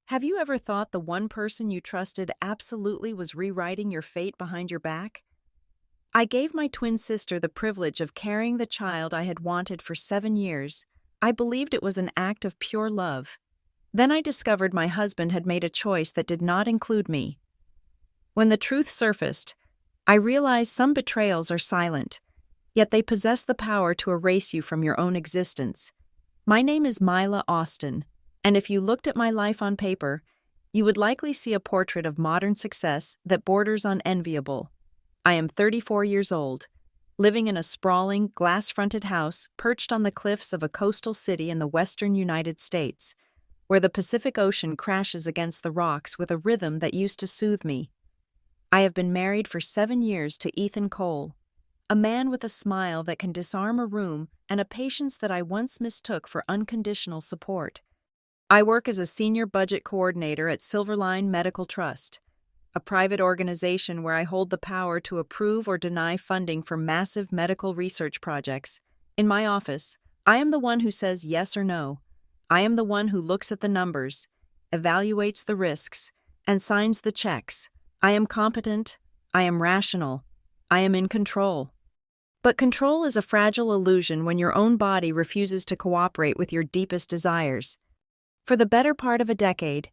Have you ever thought the one person you trusted absolutely was rewriting your fate behind your back? I gave my twin sister the privilege of carrying the child I had wanted for 7 years. I believed it was an act of pure love. Then I discovered my husband had made a choice that did not include me. When the truth surfaced, I realized some betrayals are silent, yet they possess the power to erase you from your own existence. My name is Lila Austin, and if you looked at my life on paper, you would likely see a portrait of modern success that borders on enviable. I am 34 years old, living in a sprawling, glass-fronted house perched on the cliffs of a coastal city in the western United States, where the Pacific Ocean crashes against the rocks with a rhythm that used to soothe me. I have been married for 7 years to Ethan Cole, a man with a smile that can disarm a room and a patience that I once mistook for unconditional support. I work as a senior budget coordinator at Silverline Medical Trust, a private organization where I hold the power to approve or deny funding for massive medical research projects. In my office, I am the one who says yes or no. I am the one who looks at the numbers, evaluates the risks, and signs the checks. I am competent. I am rational. I am in control. But control is a fragile illusion when your own body refuses to cooperate with your deepest desires. For the better part of a decade,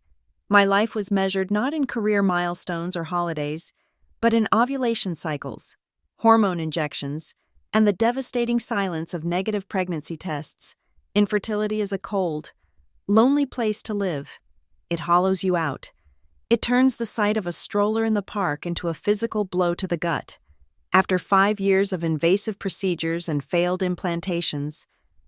my life was measured not in career milestones or holidays, but in ovulation cycles, hormone injections, and the devastating silence of negative pregnancy tests. Infertility is a cold, lonely place to live. It hollows you out. It turns the sight of a stroller in the park into a physical blow to the gut. After 5 years of invasive procedures and failed implantations,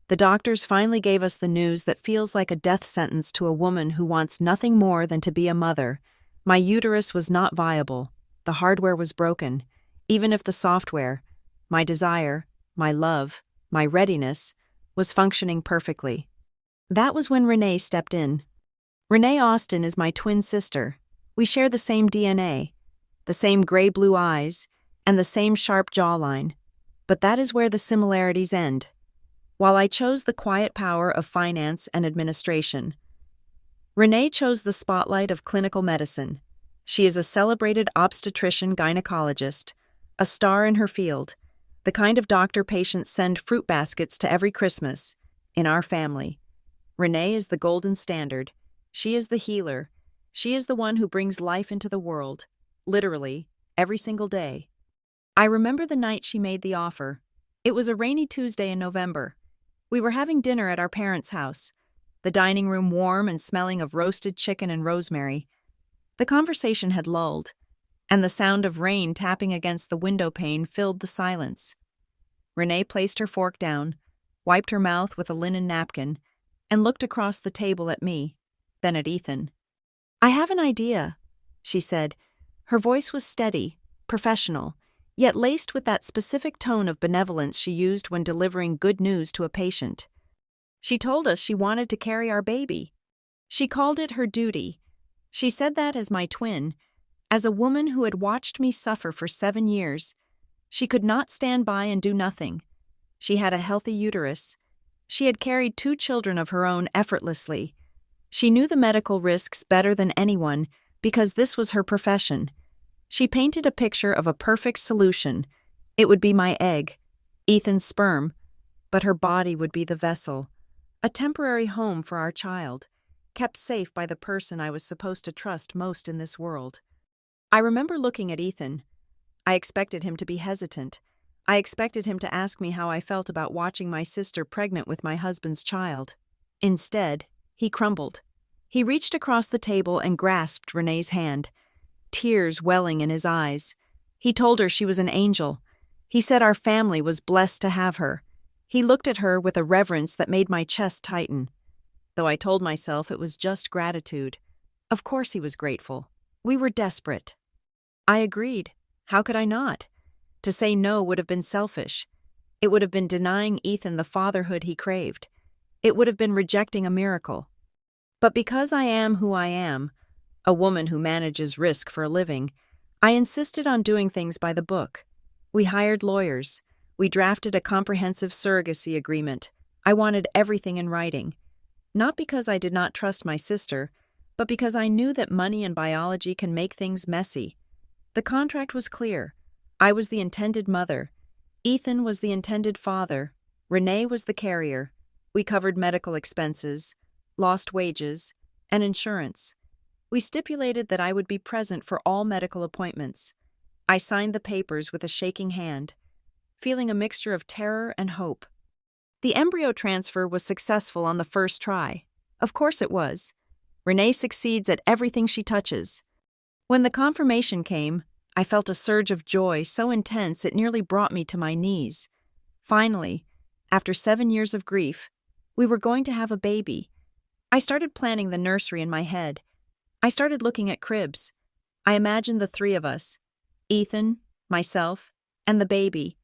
the doctors finally gave us the news that feels like a death sentence to a woman who wants nothing more than to be a mother. My uterus was not viable. The hardware was broken. Even if the software, my desire, my love, my readiness, was functioning perfectly. That was when Renee stepped in. Renee Austin is my twin sister. We share the same DNA, the same gray-blue eyes, and the same sharp jawline. But that is where the similarities end. While I chose the quiet power of finance and administration, Renee chose the spotlight of clinical medicine. She is a celebrated obstetrician-gynecologist, a star in her field, the kind of doctor patients send fruit baskets to every Christmas. In our family, Renee is the golden standard. She is the healer. She is the one who brings life into the world, literally, every single day. I remember the night she made the offer. It was a rainy Tuesday in November. We were having dinner at our parents' house, the dining room warm and smelling of roasted chicken and rosemary. The conversation had lulled, and the sound of rain tapping against the window pane filled the silence. Renee placed her fork down, wiped her mouth with a linen napkin, and looked across the table at me, then at Ethan. "I have an idea," she said. Her voice was steady, professional, yet laced with that specific tone of benevolence she used when delivering good news to a patient. She told us she wanted to carry our baby. She called it her duty. She said that as my twin, as a woman who had watched me suffer for 7 years. She could not stand by and do nothing. She had a healthy uterus. She had carried 2 children of her own effortlessly. She knew the medical risks better than anyone because this was her profession. She painted a picture of a perfect solution. It would be my egg, Ethan's sperm, but her body would be the vessel, a temporary home for our child, kept safe by the person I was supposed to trust most in this world. I remember looking at Ethan. I expected him to be hesitant. I expected him to ask me how I felt about watching my sister pregnant with my husband's child. Instead, he crumbled. He reached across the table and grasped Renee's hand, tears welling in his eyes. He told her she was an angel. He said our family was blessed to have her. He looked at her with a reverence that made my chest tighten. Though I told myself it was just gratitude. Of course he was grateful. We were desperate. I agreed. How could I not? To say no would have been selfish. It would have been denying Ethan the fatherhood he craved. It would have been rejecting a miracle. But because I am who I am, a woman who manages risk for a living, I insisted on doing things by the book. We hired lawyers. We drafted a comprehensive surrogacy agreement. I wanted everything in writing. Not because I did not trust my sister, but because I knew that money and biology can make things messy. The contract was clear. I was the intended mother. Ethan was the intended father. Renee was the carrier. We covered medical expenses, lost wages, and insurance. We stipulated that I would be present for all medical appointments. I signed the papers with a shaking hand, feeling a mixture of terror and hope. The embryo transfer was successful on the first try. Of course it was. Renee succeeds at everything she touches. When the confirmation came, I felt a surge of joy so intense it nearly brought me to my knees. Finally, after 7 years of grief, we were going to have a baby. I started planning the nursery in my head. I started looking at cribs. I imagined the three of us, Ethan, myself, and the baby,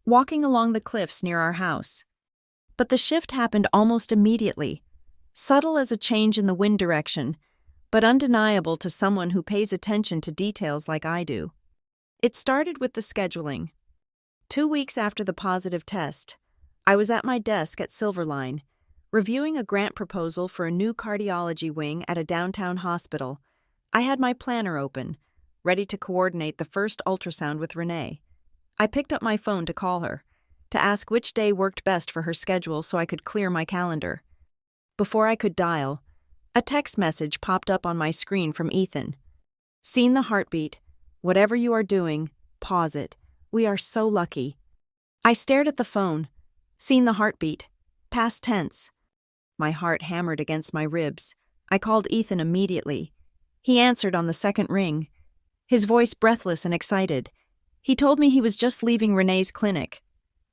walking along the cliffs near our house. But the shift happened almost immediately, subtle as a change in the wind direction, but undeniable to someone who pays attention to details like I do. It started with the scheduling. 2 weeks after the positive test, I was at my desk at Silverline, reviewing a grant proposal for a new cardiology wing at a downtown hospital. I had my planner open, ready to coordinate the first ultrasound with Renee. I picked up my phone to call her, to ask which day worked best for her schedule so I could clear my calendar. Before I could dial, a text message popped up on my screen from Ethan. "Seen the heartbeat. Whatever you are doing, pause it. We are so lucky." I stared at the phone. Seen the heartbeat. Past tense. My heart hammered against my ribs. I called Ethan immediately. He answered on the second ring, his voice breathless and excited. He told me he was just leaving Renee's clinic.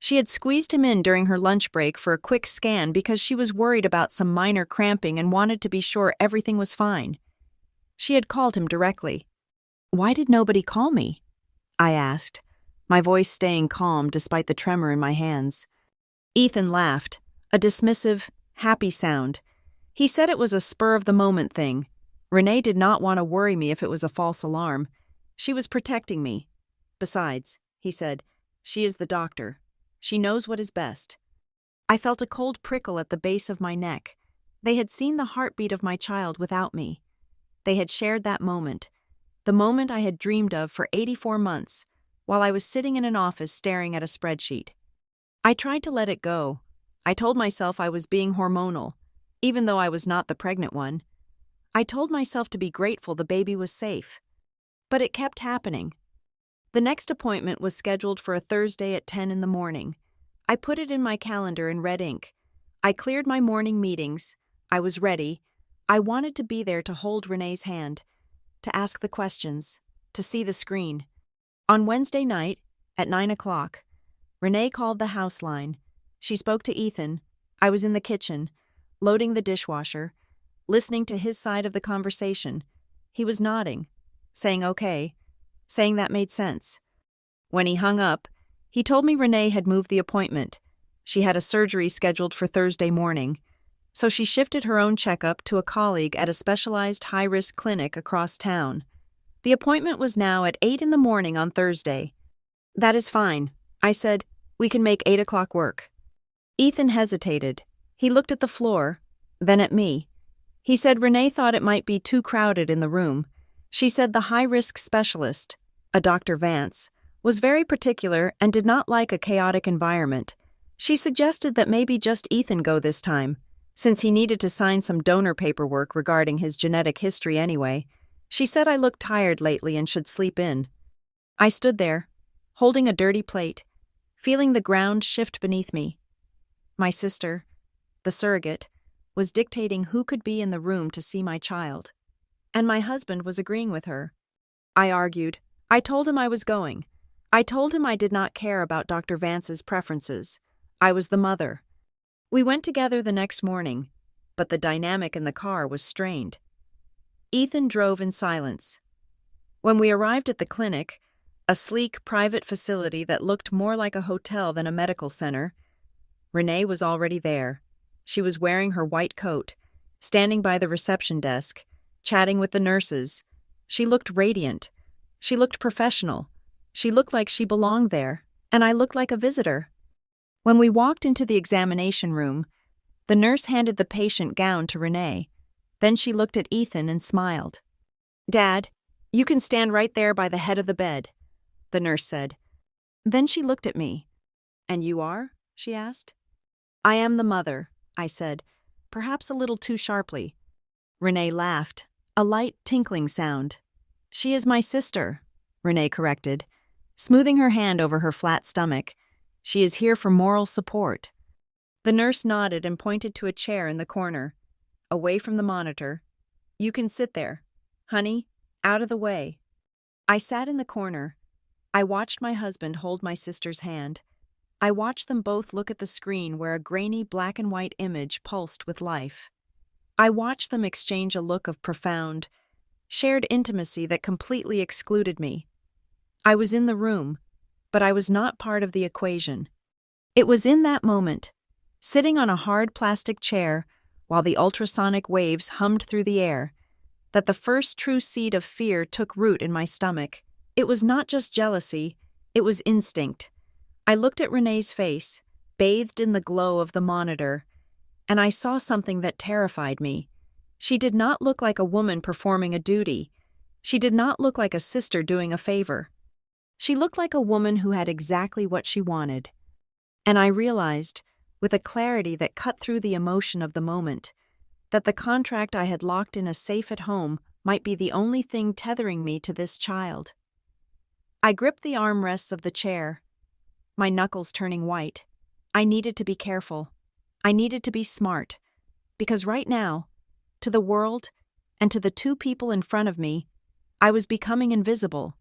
She had squeezed him in during her lunch break for a quick scan because she was worried about some minor cramping and wanted to be sure everything was fine. She had called him directly. "Why did nobody call me?" I asked, my voice staying calm despite the tremor in my hands. Ethan laughed, a dismissive, happy sound. He said it was a spur-of-the-moment thing. Renee did not want to worry me if it was a false alarm. She was protecting me. Besides, he said, she is the doctor. She knows what is best. I felt a cold prickle at the base of my neck. They had seen the heartbeat of my child without me. They had shared that moment, the moment I had dreamed of for 84 months, while I was sitting in an office staring at a spreadsheet. I tried to let it go. I told myself I was being hormonal, even though I was not the pregnant one. I told myself to be grateful the baby was safe. But it kept happening. The next appointment was scheduled for a Thursday at 10 in the morning. I put it in my calendar in red ink. I cleared my morning meetings. I was ready. I wanted to be there to hold Renee's hand, to ask the questions, to see the screen. On Wednesday night, at 9 o'clock, Renee called the house line. She spoke to Ethan. I was in the kitchen, loading the dishwasher, listening to his side of the conversation. He was nodding, saying okay, saying that made sense. When he hung up, he told me Renee had moved the appointment. She had a surgery scheduled for Thursday morning, so she shifted her own checkup to a colleague at a specialized high-risk clinic across town. The appointment was now at 8 in the morning on Thursday. "That is fine," I said. "We can make 8 o'clock work." Ethan hesitated. He looked at the floor, then at me. He said Renee thought it might be too crowded in the room. She said the high-risk specialist, a Dr. Vance, was very particular and did not like a chaotic environment. She suggested that maybe just Ethan go this time, since he needed to sign some donor paperwork regarding his genetic history anyway. She said I looked tired lately and should sleep in. I stood there, holding a dirty plate, feeling the ground shift beneath me. My sister, the surrogate, was dictating who could be in the room to see my child. And my husband was agreeing with her. I argued. I told him I was going. I told him I did not care about Dr. Vance's preferences. I was the mother. We went together the next morning, but the dynamic in the car was strained. Ethan drove in silence. When we arrived at the clinic, a sleek private facility that looked more like a hotel than a medical center, Renee was already there. She was wearing her white coat, standing by the reception desk, chatting with the nurses. She looked radiant. She looked professional. She looked like she belonged there, and I looked like a visitor. When we walked into the examination room, the nurse handed the patient gown to Renee. Then she looked at Ethan and smiled. "Dad, you can stand right there by the head of the bed," the nurse said. Then she looked at me. "And you are?" she asked. "I am the mother," I said, perhaps a little too sharply. Renee laughed, a light tinkling sound. "She is my sister," Renee corrected, smoothing her hand over her flat stomach. "She is here for moral support." The nurse nodded and pointed to a chair in the corner, away from the monitor. "You can sit there. Honey, out of the way." I sat in the corner. I watched my husband hold my sister's hand. I watched them both look at the screen where a grainy black and white image pulsed with life. I watched them exchange a look of profound, shared intimacy that completely excluded me. I was in the room, but I was not part of the equation. It was in that moment, sitting on a hard plastic chair while the ultrasonic waves hummed through the air, that the first true seed of fear took root in my stomach. It was not just jealousy, it was instinct. I looked at Renee's face, bathed in the glow of the monitor, and I saw something that terrified me. She did not look like a woman performing a duty. She did not look like a sister doing a favor. She looked like a woman who had exactly what she wanted. And I realized, with a clarity that cut through the emotion of the moment, that the contract I had locked in a safe at home might be the only thing tethering me to this child. I gripped the armrests of the chair, my knuckles turning white. I needed to be careful. I needed to be smart. Because right now, to the world and to the two people in front of me, I was becoming invisible.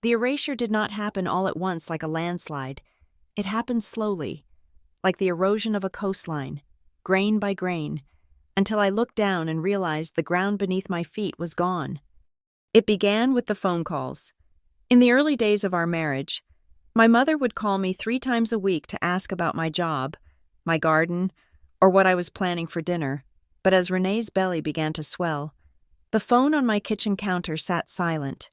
The erasure did not happen all at once like a landslide. It happened slowly, like the erosion of a coastline, grain by grain, until I looked down and realized the ground beneath my feet was gone. It began with the phone calls. In the early days of our marriage, my mother would call me 3 times a week to ask about my job, my garden, or what I was planning for dinner. But as Renee's belly began to swell, the phone on my kitchen counter sat silent.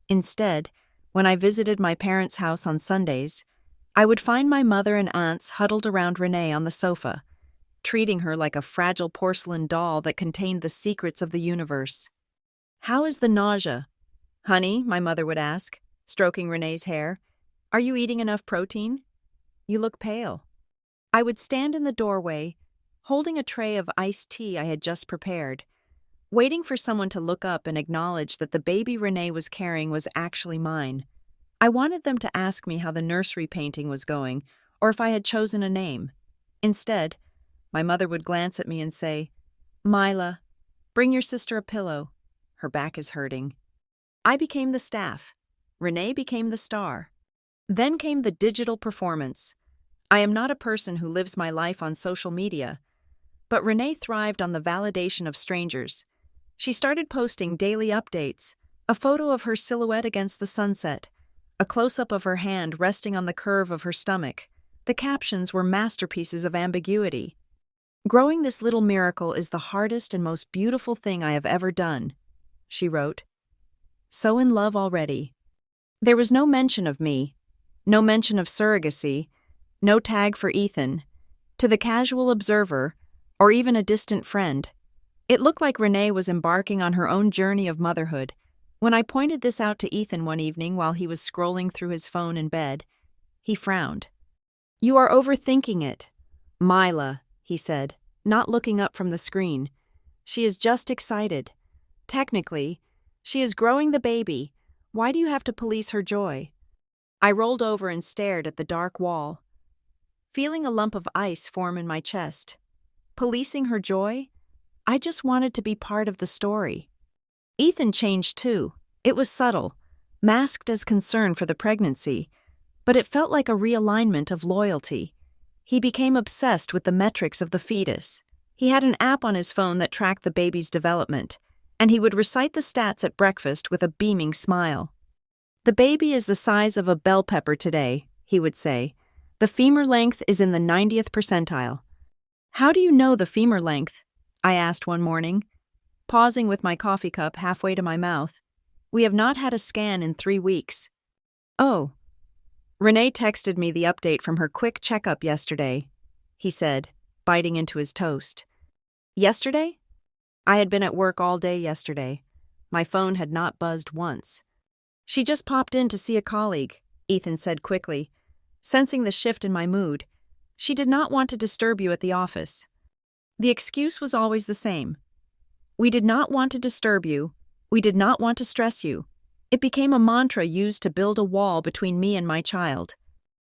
Instead, when I visited my parents' house on Sundays, I would find my mother and aunts huddled around Renee on the sofa, treating her like a fragile porcelain doll that contained the secrets of the universe. "How is the nausea?" "Honey," my mother would ask, stroking Renee's hair, "are you eating enough protein? You look pale." I would stand in the doorway, holding a tray of iced tea I had just prepared, waiting for someone to look up and acknowledge that the baby Renee was carrying was actually mine. I wanted them to ask me how the nursery painting was going, or if I had chosen a name. Instead, my mother would glance at me and say, "Mila, bring your sister a pillow. Her back is hurting." I became the staff. Renee became the star. Then came the digital performance. I am not a person who lives my life on social media, but Renee thrived on the validation of strangers. She started posting daily updates, a photo of her silhouette against the sunset, a close-up of her hand resting on the curve of her stomach. The captions were masterpieces of ambiguity. "Growing this little miracle is the hardest and most beautiful thing I have ever done," she wrote. "So in love already." There was no mention of me, no mention of surrogacy, no tag for Ethan. To the casual observer, or even a distant friend, it looked like Renee was embarking on her own journey of motherhood. When I pointed this out to Ethan one evening while he was scrolling through his phone in bed, he frowned. "You are overthinking it, Mila," he said, not looking up from the screen. "She is just excited. Technically, she is growing the baby. Why do you have to police her joy?" I rolled over and stared at the dark wall, feeling a lump of ice form in my chest. Policing her joy? I just wanted to be part of the story. Ethan changed too. It was subtle, masked as concern for the pregnancy, but it felt like a realignment of loyalty. He became obsessed with the metrics of the fetus. He had an app on his phone that tracked the baby's development, and he would recite the stats at breakfast with a beaming smile. "The baby is the size of a bell pepper today," he would say. "The femur length is in the 90th percentile." "How do you know the femur length?" I asked one morning, pausing with my coffee cup halfway to my mouth. "We have not had a scan in 3 weeks." "Oh." "Renee texted me the update from her quick checkup yesterday," he said, biting into his toast. "Yesterday?" I had been at work all day yesterday. My phone had not buzzed once. She just popped in to see a colleague, Ethan said quickly, sensing the shift in my mood. She did not want to disturb you at the office. The excuse was always the same. We did not want to disturb you. We did not want to stress you. It became a mantra used to build a wall between me and my child.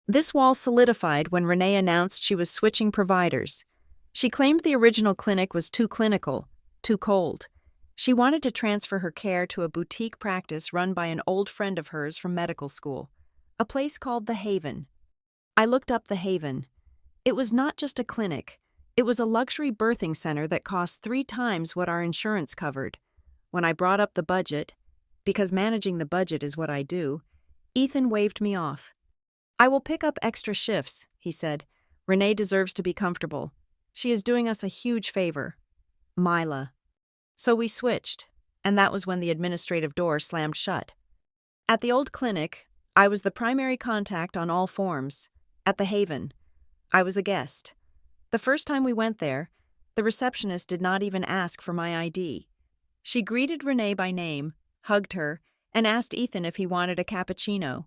This wall solidified when Renee announced she was switching providers. She claimed the original clinic was too clinical, too cold. She wanted to transfer her care to a boutique practice run by an old friend of hers from medical school, a place called The Haven. I looked up The Haven. It was not just a clinic. It was a luxury birthing center that cost 3 times what our insurance covered. When I brought up the budget, because managing the budget is what I do, Ethan waved me off. I will pick up extra shifts, he said. Renee deserves to be comfortable. She is doing us a huge favor. Mila. So we switched, and that was when the administrative door slammed shut. At the old clinic, I was the primary contact on all forms. At the Haven, I was a guest. The first time we went there, the receptionist did not even ask for my ID. She greeted Renee by name, hugged her, and asked Ethan if he wanted a cappuccino.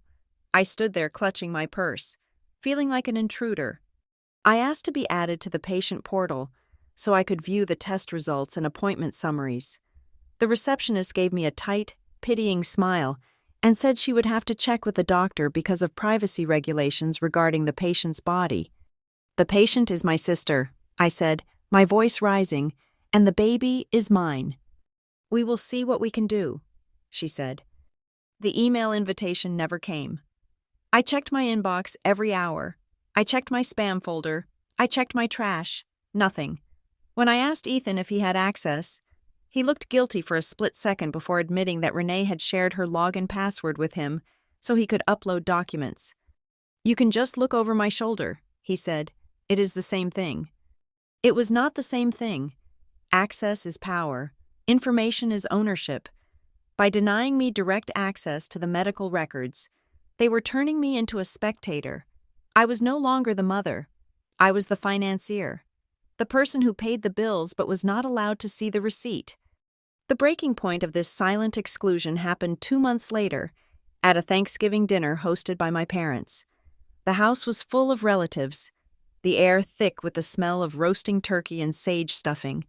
I stood there clutching my purse, feeling like an intruder. I asked to be added to the patient portal so I could view the test results and appointment summaries. The receptionist gave me a tight, pitying smile and said she would have to check with the doctor because of privacy regulations regarding the patient's body. The patient is my sister, I said, my voice rising, and the baby is mine. We will see what we can do, she said. The email invitation never came. I checked my inbox every hour. I checked my spam folder. I checked my trash. Nothing. When I asked Ethan if he had access, he looked guilty for a split second before admitting that Renee had shared her login password with him so he could upload documents. You can just look over my shoulder, he said. It is the same thing. It was not the same thing. Access is power. Information is ownership. By denying me direct access to the medical records, they were turning me into a spectator. I was no longer the mother. I was the financier. The person who paid the bills but was not allowed to see the receipt. The breaking point of this silent exclusion happened 2 months later, at a Thanksgiving dinner hosted by my parents. The house was full of relatives, the air thick with the smell of roasting turkey and sage stuffing.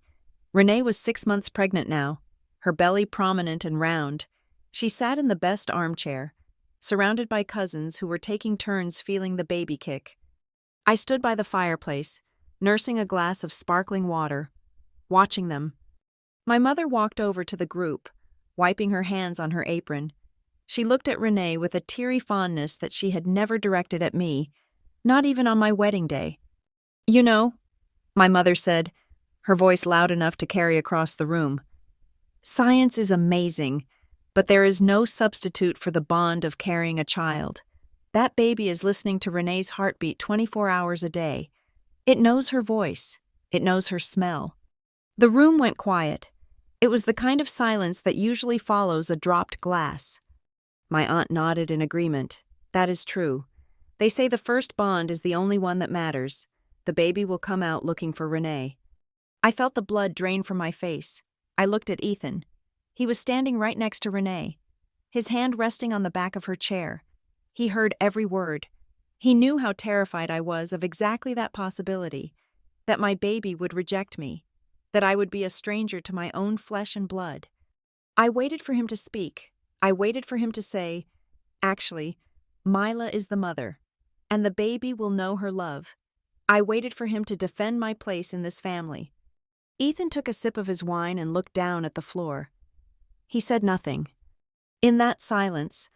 Renee was 6 months pregnant now, her belly prominent and round. She sat in the best armchair, surrounded by cousins who were taking turns feeling the baby kick. I stood by the fireplace, nursing a glass of sparkling water, watching them. My mother walked over to the group, wiping her hands on her apron. She looked at Renee with a teary fondness that she had never directed at me, not even on my wedding day. You know, my mother said, her voice loud enough to carry across the room. Science is amazing, but there is no substitute for the bond of carrying a child. That baby is listening to Renee's heartbeat 24 hours a day. It knows her voice. It knows her smell. The room went quiet. It was the kind of silence that usually follows a dropped glass. My aunt nodded in agreement. That is true. They say the first bond is the only one that matters. The baby will come out looking for Renee. I felt the blood drain from my face. I looked at Ethan. He was standing right next to Renee, his hand resting on the back of her chair. He heard every word. He knew how terrified I was of exactly that possibility, that my baby would reject me, that I would be a stranger to my own flesh and blood. I waited for him to speak. I waited for him to say, actually, Mila is the mother, and the baby will know her love. I waited for him to defend my place in this family. Ethan took a sip of his wine and looked down at the floor. He said nothing. In that silence,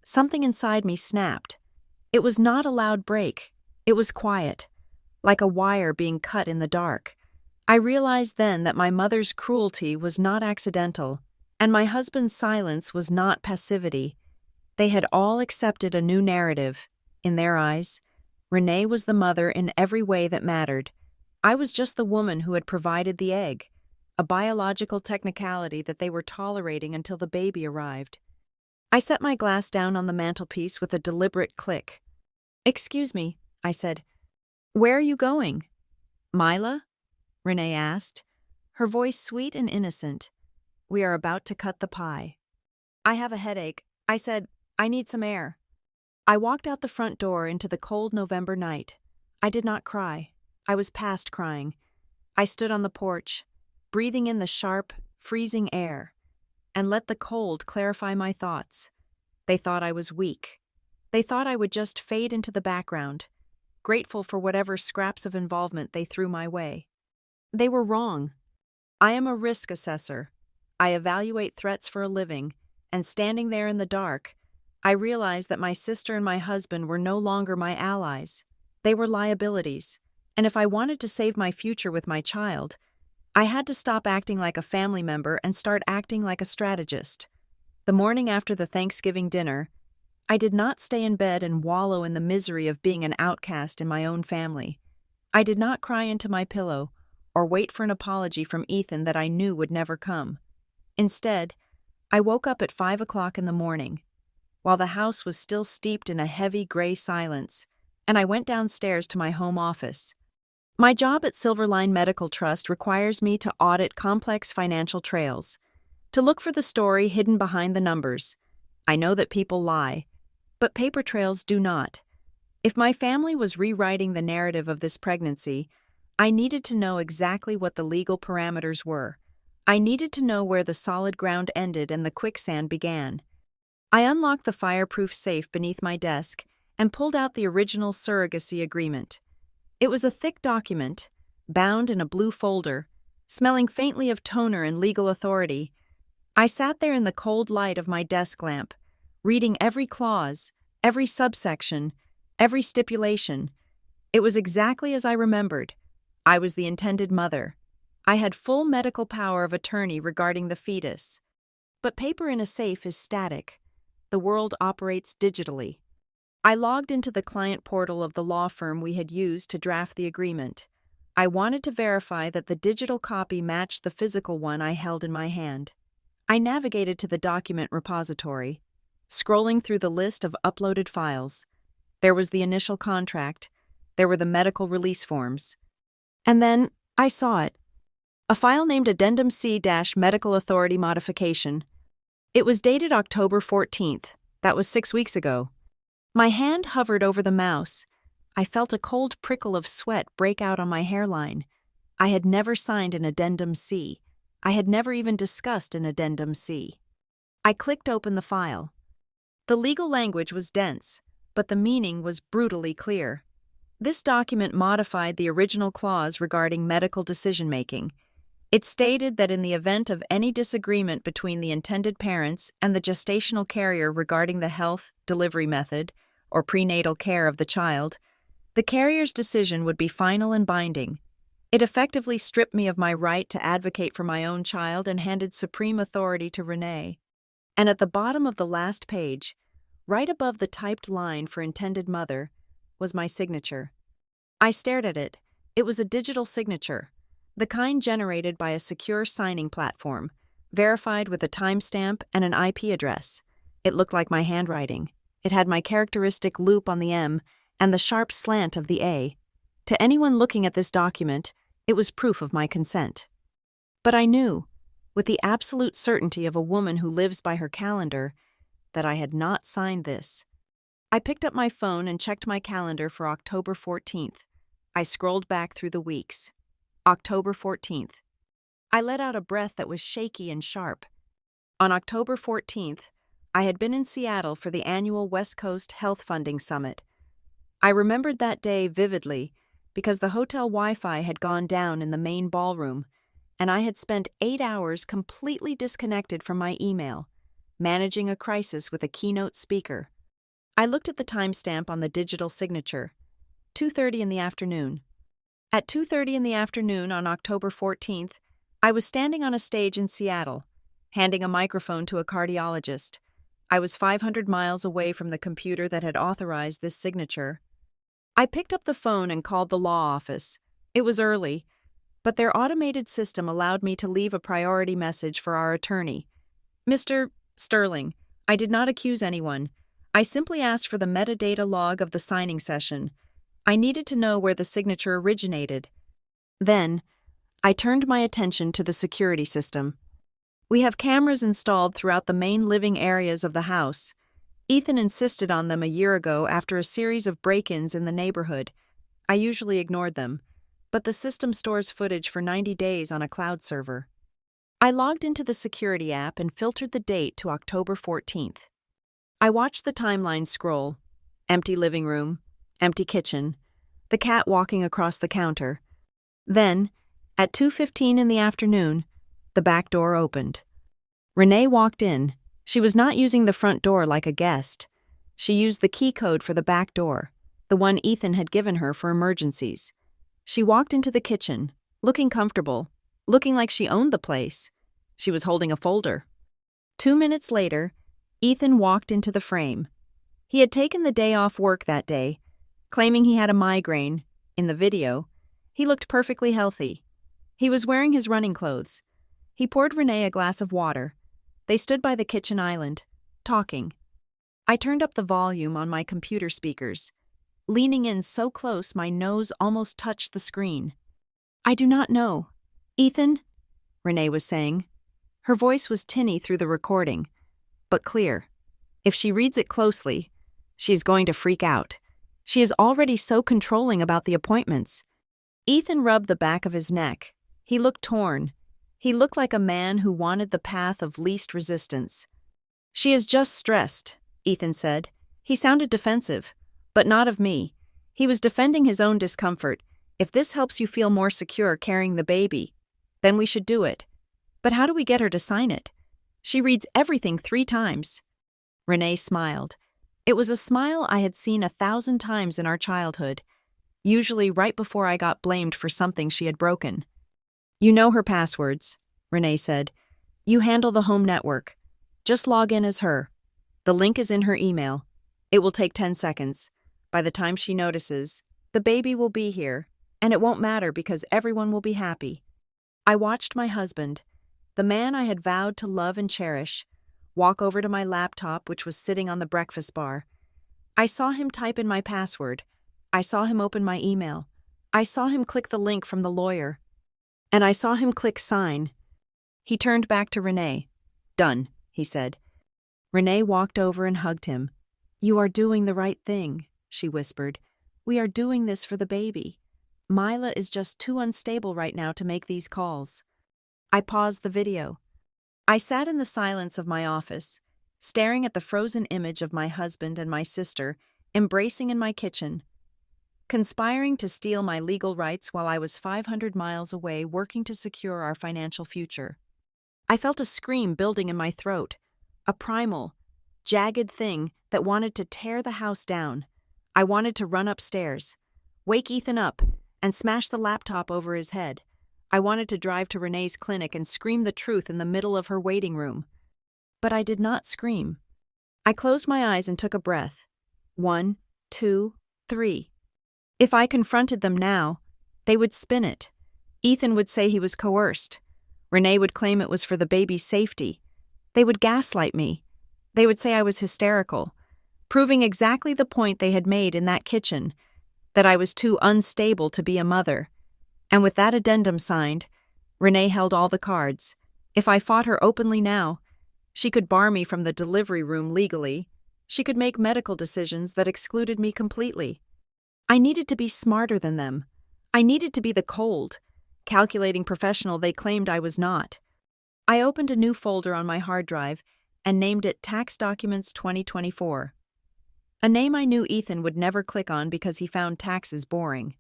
something inside me snapped. It was not a loud break. It was quiet, like a wire being cut in the dark. I realized then that my mother's cruelty was not accidental, and my husband's silence was not passivity. They had all accepted a new narrative. In their eyes, Renee was the mother in every way that mattered. I was just the woman who had provided the egg, a biological technicality that they were tolerating until the baby arrived. I set my glass down on the mantelpiece with a deliberate click. Excuse me, I said. Where are you going? Mila? Renee asked. her voice sweet and innocent. "We are about to cut the pie." "I have a headache," I said. "I need some air." I walked out the front door into the cold November night. I did not cry. I was past crying. I stood on the porch, breathing in the sharp, freezing air, and let the cold clarify my thoughts. They thought I was weak. They thought I would just fade into the background, grateful for whatever scraps of involvement they threw my way. They were wrong. I am a risk assessor. I evaluate threats for a living, and standing there in the dark, I realized that my sister and my husband were no longer my allies. They were liabilities, and if I wanted to save my future with my child, I had to stop acting like a family member and start acting like a strategist. The morning after the Thanksgiving dinner, I did not stay in bed and wallow in the misery of being an outcast in my own family. I did not cry into my pillow or wait for an apology from Ethan that I knew would never come. Instead, I woke up at 5 o'clock in the morning, while the house was still steeped in a heavy gray silence, and I went downstairs to my home office. My job at Silverline Medical Trust requires me to audit complex financial trails, to look for the story hidden behind the numbers. I know that people lie, but paper trails do not. If my family was rewriting the narrative of this pregnancy, I needed to know exactly what the legal parameters were. I needed to know where the solid ground ended and the quicksand began. I unlocked the fireproof safe beneath my desk and pulled out the original surrogacy agreement. It was a thick document, bound in a blue folder, smelling faintly of toner and legal authority. I sat there in the cold light of my desk lamp, reading every clause, every subsection, every stipulation. It was exactly as I remembered. I was the intended mother. I had full medical power of attorney regarding the fetus. But paper in a safe is static. The world operates digitally. I logged into the client portal of the law firm we had used to draft the agreement. I wanted to verify that the digital copy matched the physical one I held in my hand. I navigated to the document repository, scrolling through the list of uploaded files. There was the initial contract. There were the medical release forms. And then I saw it. A file named Addendum C-Medical Authority Modification. It was dated October 14th. That was 6 weeks ago. My hand hovered over the mouse. I felt a cold prickle of sweat break out on my hairline. I had never signed an Addendum C. I had never even discussed an Addendum C. I clicked open the file. The legal language was dense, but the meaning was brutally clear. This document modified the original clause regarding medical decision-making. It stated that in the event of any disagreement between the intended parents and the gestational carrier regarding the health, delivery method, or prenatal care of the child, the carrier's decision would be final and binding. It effectively stripped me of my right to advocate for my own child and handed supreme authority to Renee. And at the bottom of the last page, right above the typed line for intended mother, was my signature. I stared at it. It was a digital signature, the kind generated by a secure signing platform, verified with a timestamp and an IP address. It looked like my handwriting. It had my characteristic loop on the M and the sharp slant of the A. To anyone looking at this document, it was proof of my consent. But I knew, with the absolute certainty of a woman who lives by her calendar, that I had not signed this. I picked up my phone and checked my calendar for October 14th. I scrolled back through the weeks. October 14th. I let out a breath that was shaky and sharp. On October 14th, I had been in Seattle for the annual West Coast Health Funding Summit. I remembered that day vividly because the hotel Wi-Fi had gone down in the main ballroom, and I had spent 8 hours completely disconnected from my email, managing a crisis with a keynote speaker. I looked at the timestamp on the digital signature, 2:30 in the afternoon. At 2:30 in the afternoon on October 14th, I was standing on a stage in Seattle, handing a microphone to a cardiologist. I was 500 miles away from the computer that had authorized this signature. I picked up the phone and called the law office. It was early, but their automated system allowed me to leave a priority message for our attorney. Mr. Sterling, I did not accuse anyone. I simply asked for the metadata log of the signing session. I needed to know where the signature originated. Then, I turned my attention to the security system. We have cameras installed throughout the main living areas of the house. Ethan insisted on them a year ago after a series of break-ins in the neighborhood. I usually ignored them, but the system stores footage for 90 days on a cloud server. I logged into the security app and filtered the date to October 14th. I watched the timeline scroll. Empty living room, empty kitchen, the cat walking across the counter. Then, at 2:15 in the afternoon, the back door opened. Renee walked in. She was not using the front door like a guest. She used the key code for the back door, the one Ethan had given her for emergencies. She walked into the kitchen, looking comfortable, looking like she owned the place. She was holding a folder. 2 minutes later, Ethan walked into the frame. He had taken the day off work that day, claiming he had a migraine. In the video, he looked perfectly healthy. He was wearing his running clothes. He poured Renee a glass of water. They stood by the kitchen island, talking. I turned up the volume on my computer speakers, leaning in so close my nose almost touched the screen. "I do not know. Ethan," Renee was saying. Her voice was tinny through the recording, but clear. If she reads it closely, she's going to freak out. She is already so controlling about the appointments. Ethan rubbed the back of his neck. He looked torn. He looked like a man who wanted the path of least resistance. "She is just stressed," Ethan said. He sounded defensive, but not of me. He was defending his own discomfort. "If this helps you feel more secure carrying the baby, then we should do it. But how do we get her to sign it? She reads everything 3 times. Renee smiled. It was a smile I had seen 1,000 times in our childhood, usually right before I got blamed for something she had broken. "You know her passwords," Renee said. "You handle the home network. Just log in as her. The link is in her email. It will take 10 seconds. By the time she notices, the baby will be here, and it won't matter because everyone will be happy." I watched my husband, the man I had vowed to love and cherish, walk over to my laptop, which was sitting on the breakfast bar. I saw him type in my password. I saw him open my email. I saw him click the link from the lawyer. And I saw him click sign. He turned back to Renee. "Done," he said. Renee walked over and hugged him. "You are doing the right thing," she whispered. "We are doing this for the baby. Mila is just too unstable right now to make these calls." I paused the video. I sat in the silence of my office, staring at the frozen image of my husband and my sister embracing in my kitchen, conspiring to steal my legal rights while I was 500 miles away working to secure our financial future. I felt a scream building in my throat, a primal, jagged thing that wanted to tear the house down. I wanted to run upstairs, wake Ethan up, and smash the laptop over his head. I wanted to drive to Renee's clinic and scream the truth in the middle of her waiting room. But I did not scream. I closed my eyes and took a breath. 1, 2, 3. If I confronted them now, they would spin it. Ethan would say he was coerced. Renee would claim it was for the baby's safety. They would gaslight me. They would say I was hysterical, proving exactly the point they had made in that kitchen, that I was too unstable to be a mother. And with that addendum signed, Renee held all the cards. If I fought her openly now, she could bar me from the delivery room legally. She could make medical decisions that excluded me completely. I needed to be smarter than them. I needed to be the cold, calculating professional they claimed I was not. I opened a new folder on my hard drive and named it Tax Documents 2024. A name I knew Ethan would never click on because he found taxes boring.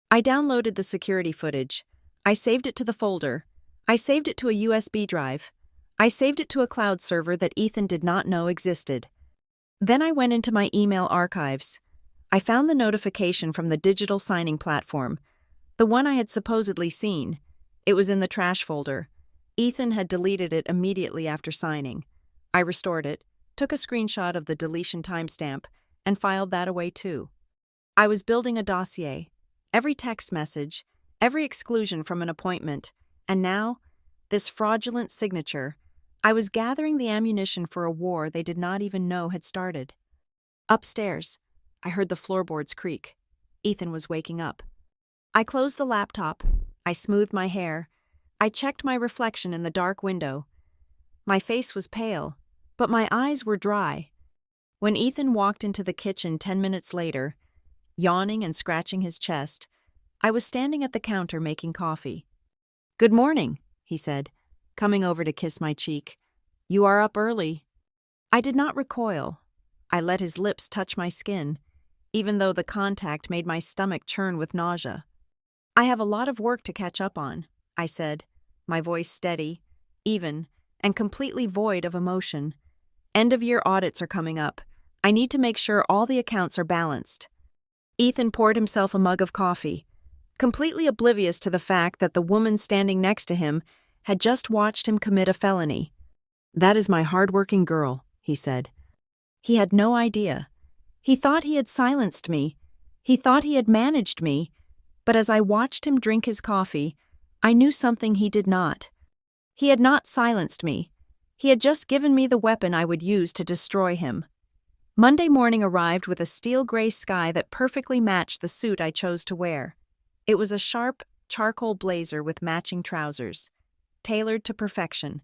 I downloaded the security footage. I saved it to the folder. I saved it to a USB drive. I saved it to a cloud server that Ethan did not know existed. Then I went into my email archives. I found the notification from the digital signing platform, the one I had supposedly seen. It was in the trash folder. Ethan had deleted it immediately after signing. I restored it, took a screenshot of the deletion timestamp, and filed that away too. I was building a dossier. Every text message, every exclusion from an appointment, and now, this fraudulent signature. I was gathering the ammunition for a war they did not even know had started. Upstairs, I heard the floorboards creak. Ethan was waking up. I closed the laptop. I smoothed my hair. I checked my reflection in the dark window. My face was pale, but my eyes were dry. When Ethan walked into the kitchen 10 minutes later, yawning and scratching his chest, I was standing at the counter making coffee. "Good morning," he said, coming over to kiss my cheek. "You are up early." I did not recoil. I let his lips touch my skin, even though the contact made my stomach churn with nausea. "I have a lot of work to catch up on," I said, my voice steady, even, and completely void of emotion. "End-of-year audits are coming up. I need to make sure all the accounts are balanced." Ethan poured himself a mug of coffee, completely oblivious to the fact that the woman standing next to him had just watched him commit a felony. "That is my hard-working girl," he said. He had no idea. He thought he had silenced me. He thought he had managed me. But as I watched him drink his coffee, I knew something he did not. He had not silenced me. He had just given me the weapon I would use to destroy him. Monday morning arrived with a steel-gray sky that perfectly matched the suit I chose to wear. It was a sharp, charcoal blazer with matching trousers, tailored to perfection.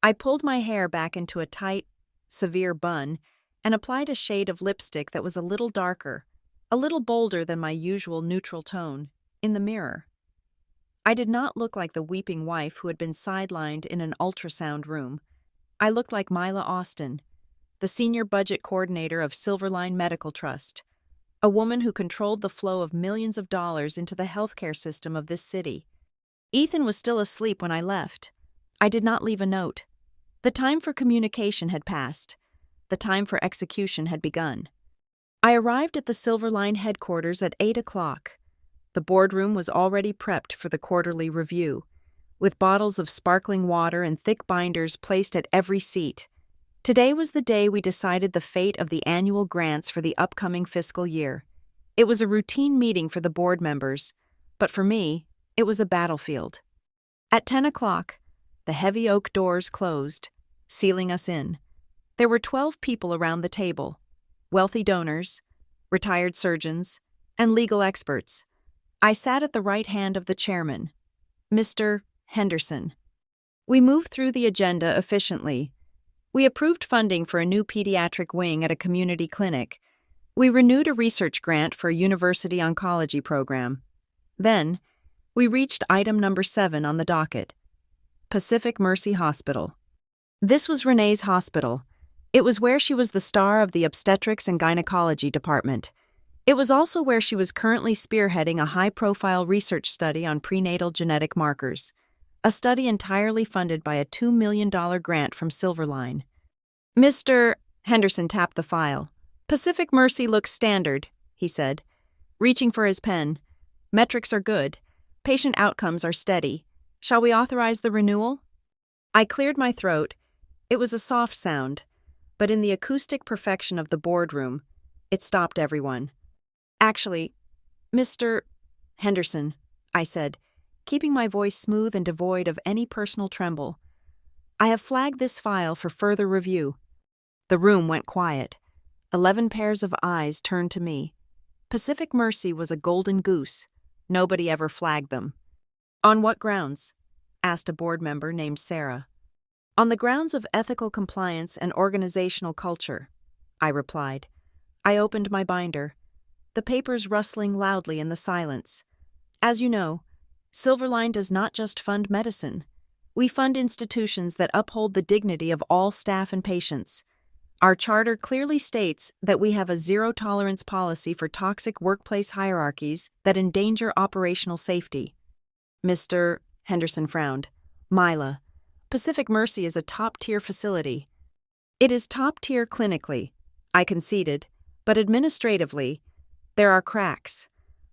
I pulled my hair back into a tight, severe bun and applied a shade of lipstick that was a little darker, a little bolder than my usual neutral tone, in the mirror. I did not look like the weeping wife who had been sidelined in an ultrasound room. I looked like Mila Austin, the senior budget coordinator of Silverline Medical Trust, a woman who controlled the flow of millions of dollars into the healthcare system of this city. Ethan was still asleep when I left. I did not leave a note. The time for communication had passed. The time for execution had begun. I arrived at the Silverline headquarters at 8 o'clock. The boardroom was already prepped for the quarterly review, with bottles of sparkling water and thick binders placed at every seat. Today was the day we decided the fate of the annual grants for the upcoming fiscal year. It was a routine meeting for the board members, but for me, it was a battlefield. At 10 o'clock, the heavy oak doors closed, sealing us in. There were 12 people around the table, wealthy donors, retired surgeons, and legal experts. I sat at the right hand of the chairman, Mr. Henderson. We moved through the agenda efficiently. We approved funding for a new pediatric wing at a community clinic. We renewed a research grant for a university oncology program. Then, we reached item number 7 on the docket, Pacific Mercy Hospital. This was Renee's hospital. It was where she was the star of the obstetrics and gynecology department. It was also where she was currently spearheading a high-profile research study on prenatal genetic markers, a study entirely funded by a $2 million grant from Silverline. Mr. Henderson tapped the file. "Pacific Mercy looks standard," he said, reaching for his pen. "Metrics are good. Patient outcomes are steady. Shall we authorize the renewal?" I cleared my throat. It was a soft sound, but in the acoustic perfection of the boardroom, it stopped everyone. "Actually, Mr. Henderson," I said, keeping my voice smooth and devoid of any personal tremble, "I have flagged this file for further review." The room went quiet. 11 pairs of eyes turned to me. Pacific Mercy was a golden goose. Nobody ever flagged them. "On what grounds?" asked a board member named Sarah. "On the grounds of ethical compliance and organizational culture," I replied. I opened my binder, the papers rustling loudly in the silence. As you know, Silverline does not just fund medicine. We fund institutions that uphold the dignity of all staff and patients. Our charter clearly states that we have a zero-tolerance policy for toxic workplace hierarchies that endanger operational safety. Mr. Henderson frowned. "Mila, Pacific Mercy is a top-tier facility." "It is top-tier clinically," I conceded, "but administratively, there are cracks.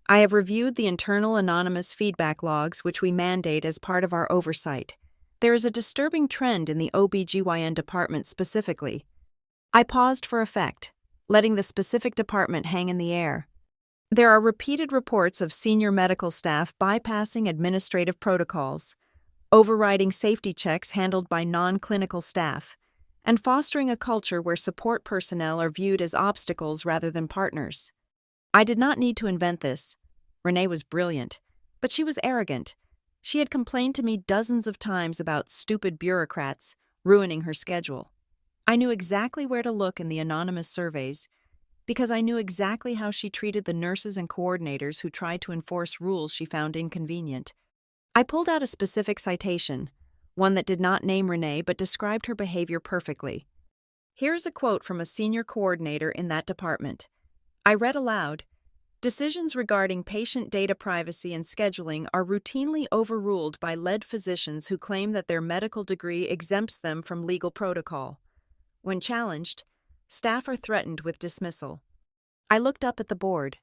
I have reviewed the internal anonymous feedback logs which we mandate as part of our oversight. There is a disturbing trend in the OB/GYN department specifically." I paused for effect, letting the specific department hang in the air. "There are repeated reports of senior medical staff bypassing administrative protocols, overriding safety checks handled by non-clinical staff, and fostering a culture where support personnel are viewed as obstacles rather than partners." I did not need to invent this. Renee was brilliant, but she was arrogant. She had complained to me dozens of times about stupid bureaucrats ruining her schedule. I knew exactly where to look in the anonymous surveys because I knew exactly how she treated the nurses and coordinators who tried to enforce rules she found inconvenient. I pulled out a specific citation, one that did not name Renee but described her behavior perfectly. Here's a quote from a senior coordinator in that department. I read aloud, "Decisions regarding patient data privacy and scheduling are routinely overruled by lead physicians who claim that their medical degree exempts them from legal protocol. When challenged, staff are threatened with dismissal." I looked up at the board.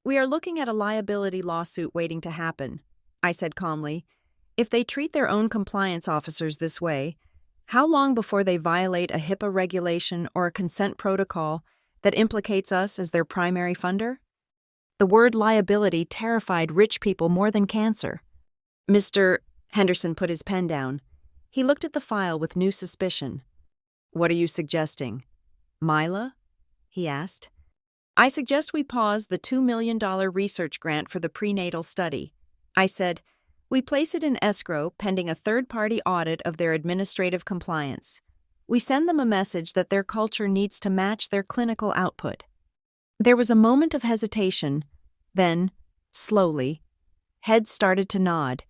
"We are looking at a liability lawsuit waiting to happen," I said calmly. "If they treat their own compliance officers this way, how long before they violate a HIPAA regulation or a consent protocol that implicates us as their primary funder?" The word liability terrified rich people more than cancer. Mr. Henderson put his pen down. He looked at the file with new suspicion. "What are you suggesting? Mila?" he asked. "I suggest we pause the $2 million research grant for the prenatal study," I said. "We place it in escrow pending a third-party audit of their administrative compliance. We send them a message that their culture needs to match their clinical output." There was a moment of hesitation. Then, slowly, heads started to nod.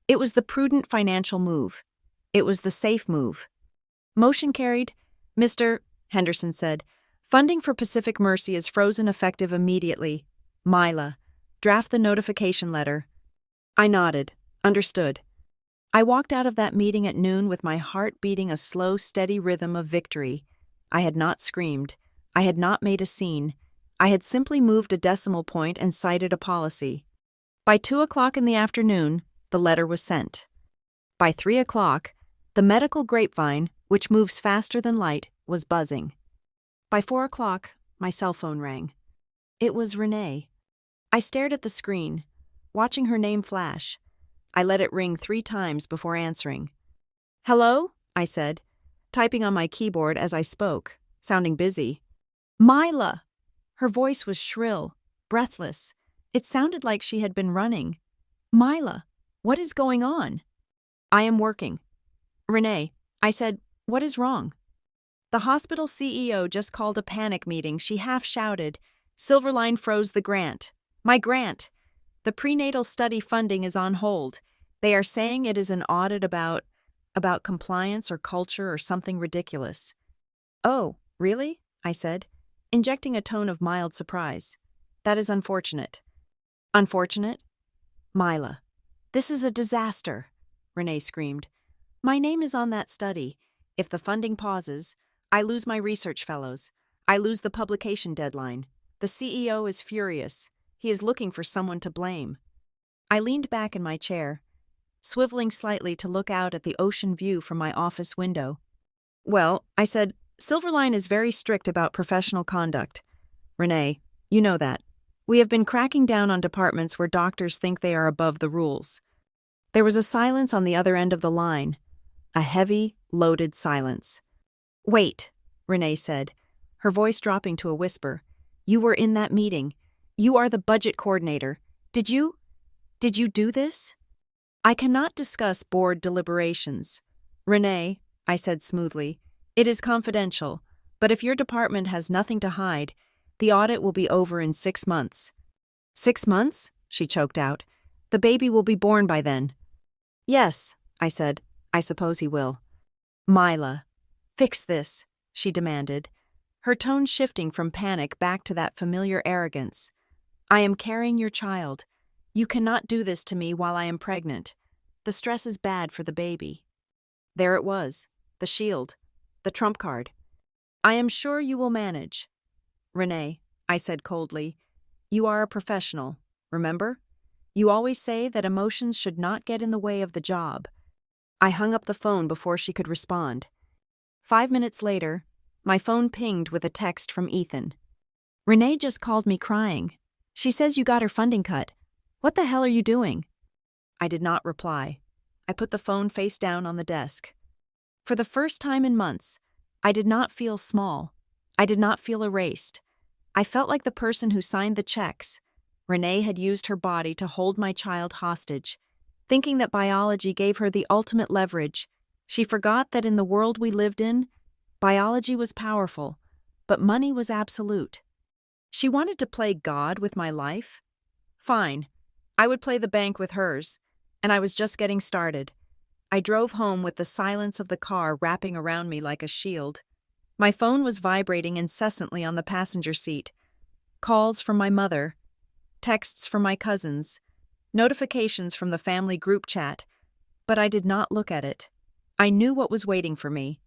It was the prudent financial move. It was the safe move. Motion carried. "Mr. Henderson said, "Funding for Pacific Mercy is frozen effective immediately. Mila, draft the notification letter." I nodded. Understood. I walked out of that meeting at noon with my heart beating a slow, steady rhythm of victory. I had not screamed. I had not made a scene. I had simply moved a decimal point and cited a policy. By 2:00 in the afternoon, the letter was sent. By 3:00, the medical grapevine, which moves faster than light, was buzzing. By 4:00, my cell phone rang. It was Renee. I stared at the screen, watching her name flash. I let it ring 3 times before answering. "Hello?" I said, typing on my keyboard as I spoke, sounding busy. "Mila!" Her voice was shrill, breathless. It sounded like she had been running. "Mila, what is going on?" "I am working." "Renee," I said, "what is wrong?" The hospital CEO just called a panic meeting. She half shouted, "Silverline froze the grant. My grant! The prenatal study funding is on hold. They are saying it is an audit about compliance or culture or something ridiculous." "Oh, really?" I said, injecting a tone of mild surprise. "That is unfortunate." "Unfortunate?" "Mila, this is a disaster," Renee screamed. "My name is on that study. If the funding pauses, I lose my research fellows. I lose the publication deadline. The CEO is furious. He is looking for someone to blame." I leaned back in my chair, swiveling slightly to look out at the ocean view from my office window. "Well," I said, "Silverline is very strict about professional conduct. Renee, you know that. We have been cracking down on departments where doctors think they are above the rules." There was a silence on the other end of the line, a heavy, loaded silence. "Wait," Renee said, her voice dropping to a whisper. "You were in that meeting. You are the budget coordinator. Did you do this?" "I cannot discuss board deliberations." "Renee," I said smoothly, "it is confidential, but if your department has nothing to hide, the audit will be over in 6 months." "6 months?" she choked out. "The baby will be born by then." "Yes," I said, "I suppose he will." "Mila, fix this," she demanded, her tone shifting from panic back to that familiar arrogance. "I am carrying your child. You cannot do this to me while I am pregnant. The stress is bad for the baby." There it was, the shield, the trump card. "I am sure you will manage." "Renee," I said coldly, "you are a professional, remember? You always say that emotions should not get in the way of the job." I hung up the phone before she could respond. 5 minutes later, my phone pinged with a text from Ethan. "Renee just called me crying. She says you got her funding cut. What the hell are you doing?" I did not reply. I put the phone face down on the desk. For the first time in months, I did not feel small. I did not feel erased. I felt like the person who signed the checks. Renee had used her body to hold my child hostage. thinking that biology gave her the ultimate leverage. She forgot that in the world we lived in, biology was powerful, but money was absolute. She wanted to play God with my life? Fine. I would play the bank with hers, and I was just getting started. I drove home with the silence of the car wrapping around me like a shield. My phone was vibrating incessantly on the passenger seat. Calls from my mother, texts from my cousins, notifications from the family group chat, but I did not look at it. I knew what was waiting for me.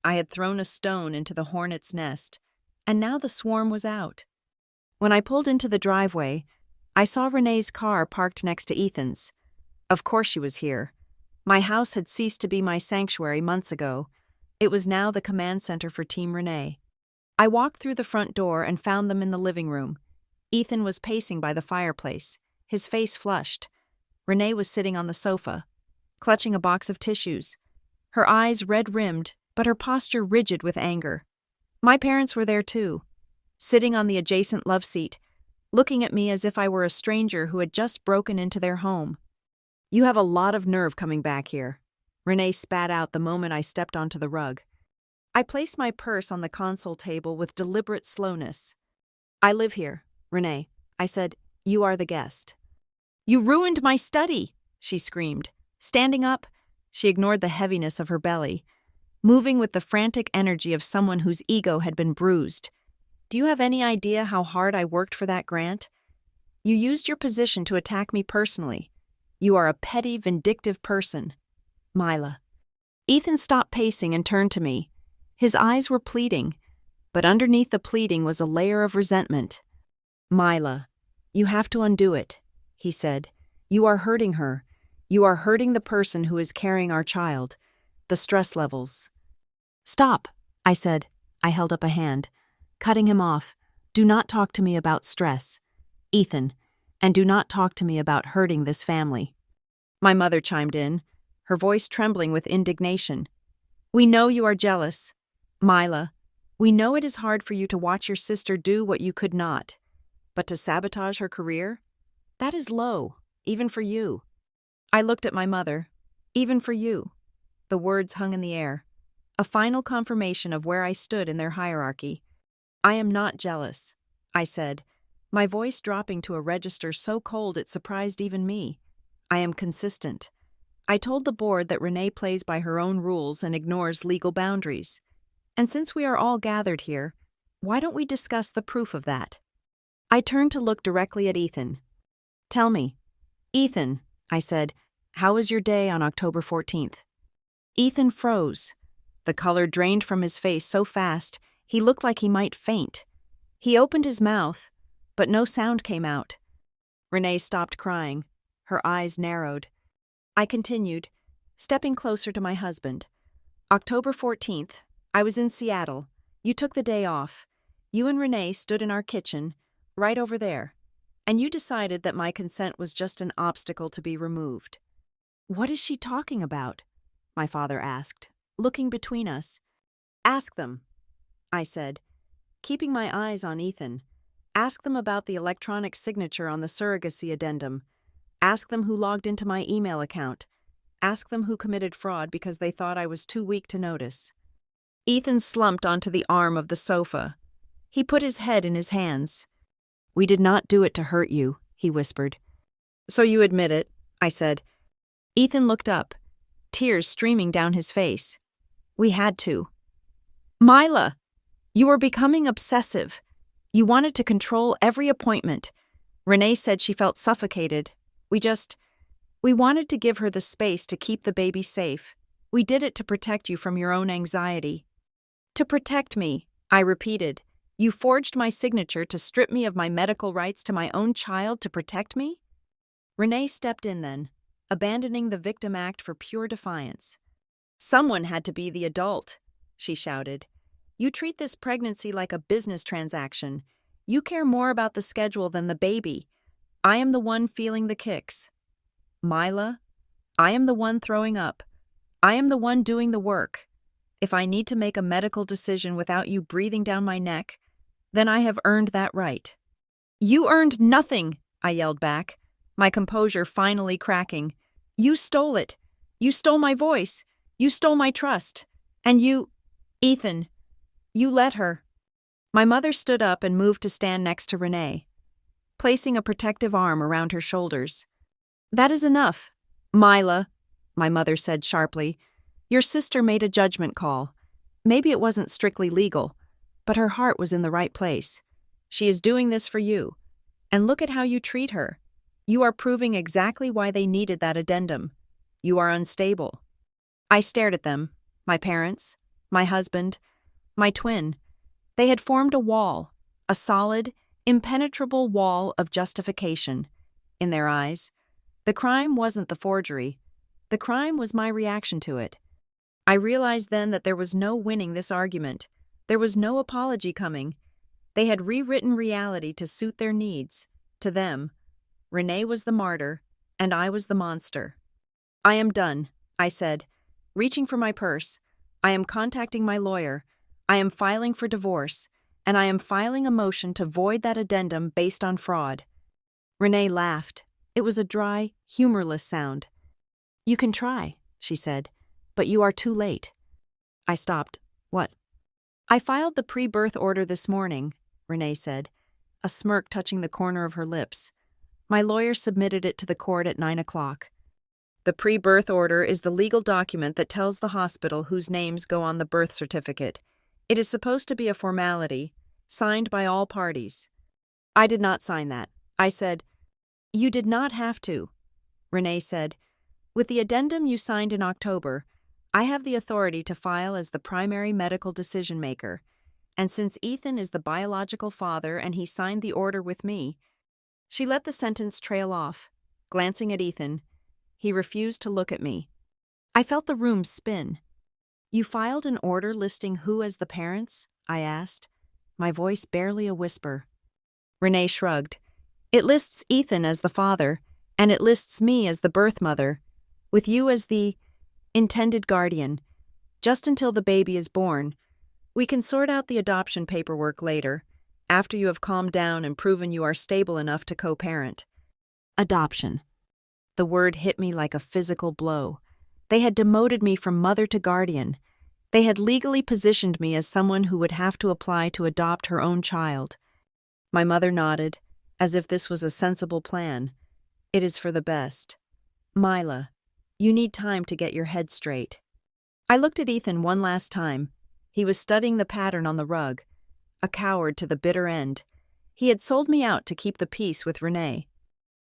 I had thrown a stone into the hornet's nest, and now the swarm was out. When I pulled into the driveway, I saw Renee's car parked next to Ethan's. Of course she was here. My house had ceased to be my sanctuary months ago. It was now the command center for Team Renee. I walked through the front door and found them in the living room. Ethan was pacing by the fireplace, his face flushed. Renee was sitting on the sofa, clutching a box of tissues, her eyes red-rimmed, but her posture rigid with anger. My parents were there too, sitting on the adjacent love seat, looking at me as if I were a stranger who had just broken into their home. "You have a lot of nerve coming back here," Renee spat out the moment I stepped onto the rug. I placed my purse on the console table with deliberate slowness. "I live here, Renee," I said. "You are the guest." "You ruined my study," she screamed. Standing up, she ignored the heaviness of her belly, moving with the frantic energy of someone whose ego had been bruised. "Do you have any idea how hard I worked for that grant? You used your position to attack me personally. You are a petty, vindictive person. Mila." Ethan stopped pacing and turned to me. His eyes were pleading, but underneath the pleading was a layer of resentment. "Mila, you have to undo it," he said. "You are hurting her. You are hurting the person who is carrying our child. The stress levels." "Stop," I said. I held up a hand, cutting him off. "Do not talk to me about stress, Ethan, and do not talk to me about hurting this family." My mother chimed in, her voice trembling with indignation. "We know you are jealous. Mila, we know it is hard for you to watch your sister do what you could not. But to sabotage her career? That is low, even for you." I looked at my mother. "Even for you." The words hung in the air, a final confirmation of where I stood in their hierarchy. "I am not jealous," I said, my voice dropping to a register so cold it surprised even me. "I am consistent. I told the board that Renee plays by her own rules and ignores legal boundaries. And since we are all gathered here, why don't we discuss the proof of that?" I turned to look directly at Ethan. "Tell me, Ethan," I said, "how was your day on October 14th? Ethan froze. The color drained from his face so fast, he looked like he might faint. He opened his mouth, but no sound came out. Renee stopped crying. Her eyes narrowed. I continued, stepping closer to my husband. "October 14th, I was in Seattle. You took the day off. You and Renee stood in our kitchen, right over there, and you decided that my consent was just an obstacle to be removed." "What is she talking about?" my father asked, looking between us. "Ask them," I said, keeping my eyes on Ethan. "Ask them about the electronic signature on the surrogacy addendum. Ask them who logged into my email account. Ask them who committed fraud because they thought I was too weak to notice." Ethan slumped onto the arm of the sofa. He put his head in his hands. "We did not do it to hurt you," he whispered. "So you admit it," I said. Ethan looked up, tears streaming down his face. "We had to." "Mila, you were becoming obsessive. You wanted to control every appointment. Renee said she felt suffocated. We wanted to give her the space to keep the baby safe. We did it to protect you from your own anxiety." "To protect me," I repeated. "You forged my signature to strip me of my medical rights to my own child to protect me?" Renee stepped in then, abandoning the victim act for pure defiance. "Someone had to be the adult," she shouted. "You treat this pregnancy like a business transaction. You care more about the schedule than the baby. I am the one feeling the kicks. Mila, I am the one throwing up. I am the one doing the work. If I need to make a medical decision without you breathing down my neck, then I have earned that right." "You earned nothing," I yelled back, my composure finally cracking. You stole it. You stole my voice. You stole my trust. And Ethan, you let her. My mother stood up and moved to stand next to Renee, placing a protective arm around her shoulders. That is enough, Mila, my mother said sharply. Your sister made a judgment call. Maybe it wasn't strictly legal, but her heart was in the right place. She is doing this for you. And look at how you treat her. You are proving exactly why they needed that addendum. You are unstable. I stared at them, my parents, my husband, my twin. They had formed a wall, a solid, impenetrable wall of justification. In their eyes, the crime wasn't the forgery. The crime was my reaction to it. I realized then that there was no winning this argument. There was no apology coming. They had rewritten reality to suit their needs, to them. Renee was the martyr, and I was the monster. I am done, I said, reaching for my purse. I am contacting my lawyer. I am filing for divorce, and I am filing a motion to void that addendum based on fraud. Renee laughed. It was a dry, humorless sound. You can try, she said, but you are too late. I stopped. What? I filed the pre-birth order this morning, Renee said, a smirk touching the corner of her lips. My lawyer submitted it to the court at 9 o'clock. The pre-birth order is the legal document that tells the hospital whose names go on the birth certificate. It is supposed to be a formality, signed by all parties. I did not sign that. I said, You did not have to. Renee said, With the addendum you signed in October, I have the authority to file as the primary medical decision maker, and since Ethan is the biological father and he signed the order with me, she let the sentence trail off, glancing at Ethan. He refused to look at me. I felt the room spin. You filed an order listing who as the parents? I asked, my voice barely a whisper. Renee shrugged. It lists Ethan as the father, and it lists me as the birth mother, with you as the intended guardian. Just until the baby is born. We can sort out the adoption paperwork later, after you have calmed down and proven you are stable enough to co-parent. Adoption. The word hit me like a physical blow. They had demoted me from mother to guardian. They had legally positioned me as someone who would have to apply to adopt her own child. My mother nodded, as if this was a sensible plan. It is for the best. Mila, you need time to get your head straight. I looked at Ethan one last time. He was studying the pattern on the rug. A coward to the bitter end. He had sold me out to keep the peace with Renee.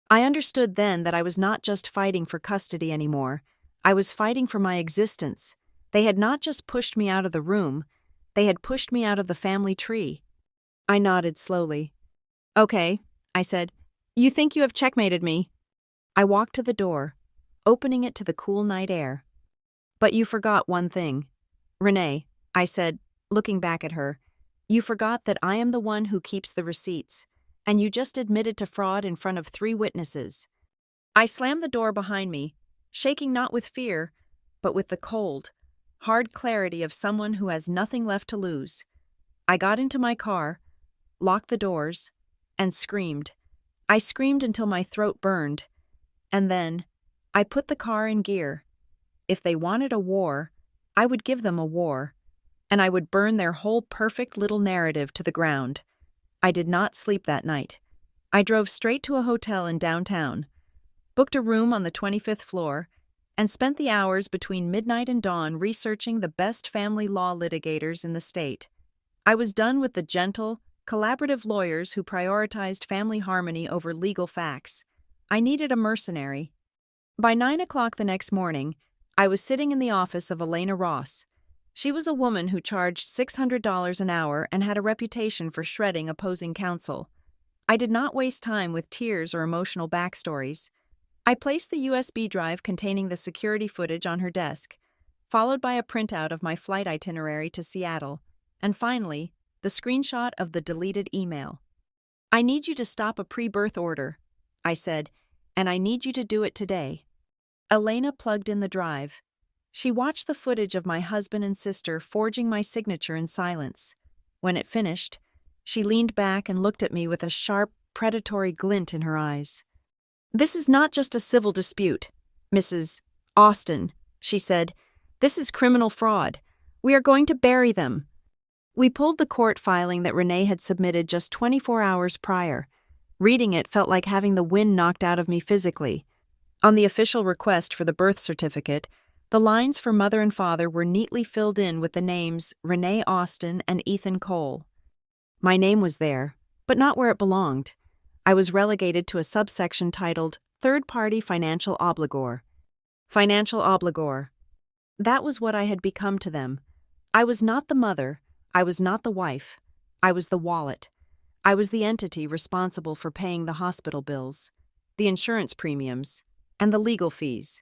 I understood then that I was not just fighting for custody anymore. I was fighting for my existence. They had not just pushed me out of the room, they had pushed me out of the family tree. I nodded slowly. Okay, I said. You think you have checkmated me? I walked to the door, opening it to the cool night air. But you forgot one thing. Renee, I said, looking back at her, you forgot that I am the one who keeps the receipts, and you just admitted to fraud in front of 3 witnesses. I slammed the door behind me, shaking not with fear, but with the cold, hard clarity of someone who has nothing left to lose. I got into my car, locked the doors, and screamed. I screamed until my throat burned, and then I put the car in gear. If they wanted a war, I would give them a war, and I would burn their whole perfect little narrative to the ground. I did not sleep that night. I drove straight to a hotel in downtown, booked a room on the 25th floor, and spent the hours between midnight and dawn researching the best family law litigators in the state. I was done with the gentle, collaborative lawyers who prioritized family harmony over legal facts. I needed a mercenary. By 9 o'clock the next morning, I was sitting in the office of Elena Ross. She was a woman who charged $600 an hour and had a reputation for shredding opposing counsel. I did not waste time with tears or emotional backstories. I placed the USB drive containing the security footage on her desk, followed by a printout of my flight itinerary to Seattle, and finally, the screenshot of the deleted email. I need you to stop a pre-birth order, I said, and I need you to do it today. Elena plugged in the drive. She watched the footage of my husband and sister forging my signature in silence. When it finished, she leaned back and looked at me with a sharp, predatory glint in her eyes. This is not just a civil dispute. "Mrs. Austin," she said, "this is criminal fraud. We are going to bury them." We pulled the court filing that Renee had submitted just 24 hours prior. Reading it felt like having the wind knocked out of me physically. On the official request for the birth certificate, the lines for mother and father were neatly filled in with the names Renee Austin and Ethan Cole. My name was there, but not where it belonged. I was relegated to a subsection titled Third-Party Financial Obligor. Financial obligor. That was what I had become to them. I was not the mother. I was not the wife. I was the wallet. I was the entity responsible for paying the hospital bills, the insurance premiums, and the legal fees.